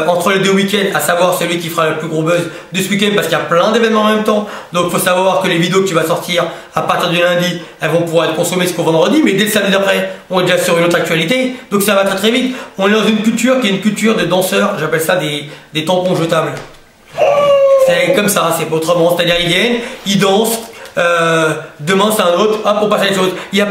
entre les deux week-ends, à savoir celui qui fera le plus gros buzz de ce week-end, parce qu'il y a plein d'événements en même temps. Donc il faut savoir que les vidéos que tu vas sortir à partir du lundi, elles vont pouvoir être consommées jusqu'au vendredi, mais dès le samedi d'après, on est déjà sur une autre actualité. Donc ça va très très vite. On est dans une culture qui est une culture de danseurs, j'appelle ça des tampons jetables. C'est comme ça, c'est pas autrement. C'est-à-dire ils viennent, ils dansent. Demain c'est un autre, pour passer à les choses. Il n'y a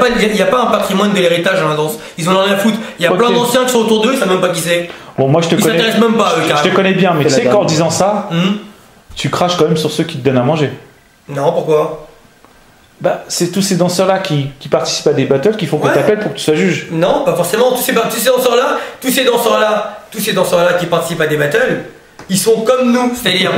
pas un patrimoine de l'héritage dans la danse. Ils en ont rien à foutre. Il y a plein d'anciens qui sont autour d'eux, ils savent même pas qui c'est. Bon, moi je te connais. Ils s'intéressent même pas eux, je te connais bien, mais tu sais qu'en disant ça, tu craches quand même sur ceux qui te donnent à manger. Non, pourquoi? Bah, c'est tous ces danseurs-là qui participent à des battles qui font qu'on t'appelle pour que tu sois juge. Non, pas forcément. Tous ces danseurs-là qui participent à des battles, ils sont comme nous, c'est-à-dire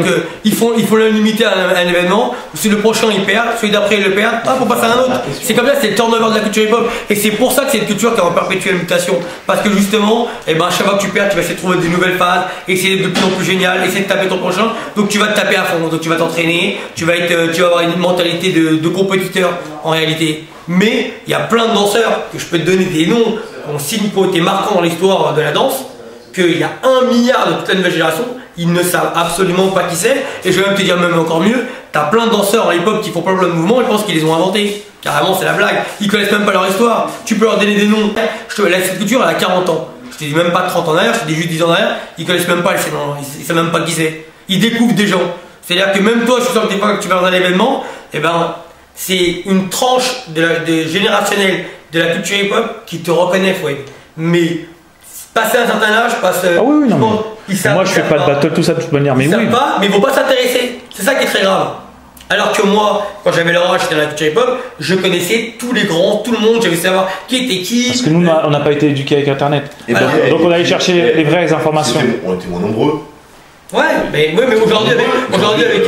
qu'ils font l'unanimité à un événement, si le prochain il perd, celui d'après il le perd, pour passer à un autre. C'est comme ça, c'est le turnover de la culture hip-hop. Et c'est pour ça que c'est une culture qui est en perpétuelle mutation. Parce que justement, à chaque fois que tu perds, tu vas essayer de trouver des nouvelles phases, essayer d'être de plus en plus génial, essayer de taper ton prochain. Donc tu vas te taper à fond, donc tu vas t'entraîner, tu vas avoir une mentalité de compétiteur en réalité. Mais il y a plein de danseurs que je peux te donner des noms, qui ont été marquants dans l'histoire de la danse, qu'il y a 1 milliard de toute la nouvelle génération. Ils ne savent absolument pas qui c'est. Et je vais même te dire même encore mieux, t'as plein de danseurs à l'époque qui font plein de mouvements et je pense qu'ils les ont inventés. Carrément, c'est la blague. Ils connaissent même pas leur histoire. Tu peux leur donner des noms. Cette culture, elle a 40 ans. Je te dis même pas 30 ans derrière, je te dis juste 10 ans derrière. Ils connaissent même pas les noms. Ils savent même pas qui c'est. Ils découvrent des gens. C'est-à-dire que même toi, je suis sûr que des fois que tu vas dans un événement, c'est une tranche générationnelle de la culture hip-hop qui te reconnaît, Fouad. Mais passer un certain âge, oui, non. Moi je fais pas de battle, tout ça de toute manière, mais ils savent pas, mais ils vont pas s'intéresser. C'est ça qui est très grave. Alors que moi, quand j'avais leur âge, j'étais dans la culture hip-hop, je connaissais tous les grands, tout le monde, j'avais savoir qui était qui. Parce que nous, on n'a pas été éduqués avec Internet. Donc on allait chercher les vraies informations. On était moins nombreux. Ouais, mais aujourd'hui avec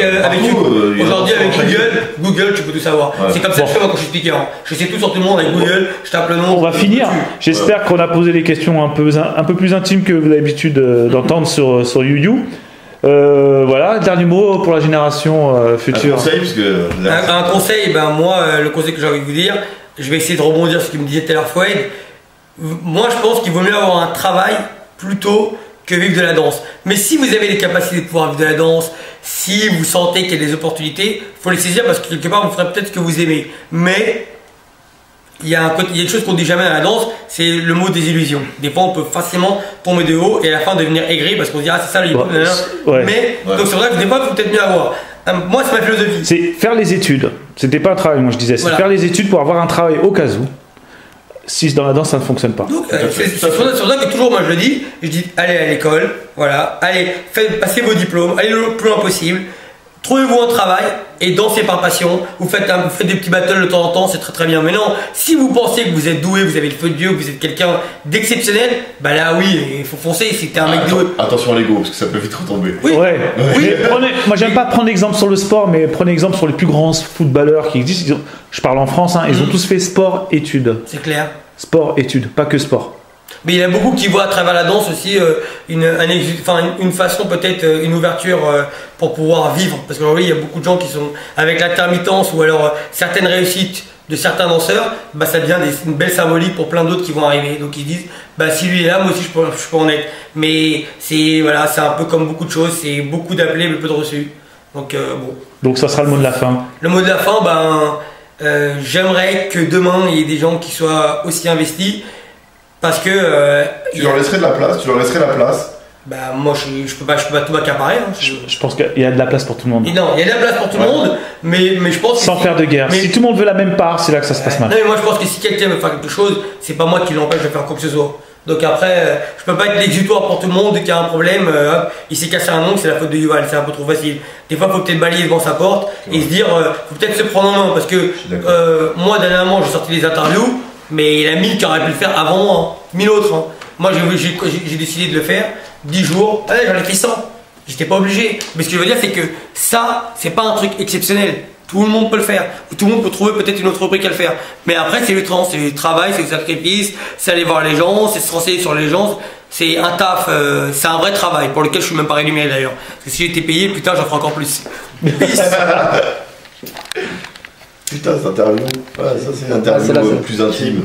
Google, tu peux tout savoir. Ouais. C'est comme ça que je fais moi quand je suis speaker. Je sais tout sur tout le monde avec Google, je tape le nom. On va finir. J'espère qu'on a posé les questions un peu plus intimes que vous avez l'habitude d'entendre sur YouYou. Voilà, dernier mot pour la génération future. Un conseil, moi, le conseil que j'ai envie de vous dire, je vais essayer de rebondir sur ce qu'il me disait tout à l'heure Fouad. Moi, je pense qu'il vaut mieux avoir un travail plutôt que vivre de la danse. Mais si vous avez les capacités de pouvoir vivre de la danse, si vous sentez qu'il y a des opportunités, il faut les saisir parce que quelque part vous ferez peut-être ce que vous aimez. Mais il y a une chose qu'on ne dit jamais à la danse, c'est le mot désillusion. Des fois on peut facilement tomber de haut et à la fin devenir aigri parce qu'on se dit c'est ça le hip-hop. Mais donc c'est vrai que des fois il faut peut-être mieux avoir. Moi c'est ma philosophie. C'est faire les études. C'était pas un travail, moi je disais. C'est faire les études pour avoir un travail au cas où. Si dans la danse ça ne fonctionne pas. C'est sur ça que toujours moi je dis allez à l'école, voilà, allez passez vos diplômes, allez le plus loin possible, trouvez-vous un travail et dansez par passion. Vous faites des petits battles de temps en temps, c'est très très bien. Mais non, si vous pensez que vous êtes doué, vous avez le feu de Dieu, que vous êtes quelqu'un d'exceptionnel, bah là oui, il faut foncer. Si t'es un mec doué. Attention à l'ego, parce que ça peut vite retomber. Oui. Ouais. Oui. Moi, j'aime pas prendre exemple sur le sport, mais prenez exemple sur les plus grands footballeurs qui existent. Je parle en France, hein, ils ont tous fait sport-études. C'est clair. Sport-études, pas que sport. Mais il y en a beaucoup qui voient à travers la danse aussi une façon, peut-être une ouverture pour pouvoir vivre. Parce qu'aujourd'hui, il y a beaucoup de gens qui sont avec l'intermittence ou alors certaines réussites de certains danseurs, bah, ça devient une belle symbolique pour plein d'autres qui vont arriver. Donc ils disent, bah, si lui est là, moi aussi je peux en être. Mais c'est un peu comme beaucoup de choses, c'est beaucoup d'appelés mais peu de reçus. Donc bon. Donc ça sera le mot de la fin. Le mot de la fin, j'aimerais que demain il y ait des gens qui soient aussi investis. Parce que. Tu leur laisserais de la place, Bah, moi je peux pas tout m'accaparer. Hein. Je pense qu'il y a de la place pour tout le monde. Et non, il y a de la place pour tout le monde, mais je pense que. Sans faire de guerre. Si tout le monde veut la même part, c'est là que ça se passe mal. Non, mais moi je pense que si quelqu'un veut faire quelque chose, c'est pas moi qui l'empêche de faire quoi que ce soit. Donc après, je peux pas être l'exutoire pour tout le monde qui a un problème. Il s'est cassé un ongle, c'est la faute de Yuval, c'est un peu trop facile. Des fois, il faut peut-être balayer devant sa porte et se dire, faut peut-être se prendre en main. Parce que moi, dernièrement, j'ai sorti des interviews. Mais il y en a 1000 qui auraient pu le faire avant moi, hein. 1000 autres. Hein. Moi j'ai décidé de le faire, 10 jours, allez, j'en ai fait 100. J'étais pas obligé. Mais ce que je veux dire, c'est que ça, c'est pas un truc exceptionnel. Tout le monde peut le faire. Ou tout le monde peut trouver peut-être une autre rubrique à le faire. Mais après, c'est le travail, c'est le sacrifice, c'est aller voir les gens, c'est se renseigner sur les gens. C'est un taf, c'est un vrai travail pour lequel je suis même pas rémunéré d'ailleurs. Parce que si j'étais payé, putain, j'en ferais encore plus. Putain, cette interview. Ouais, ça c'est l'interview plus intime.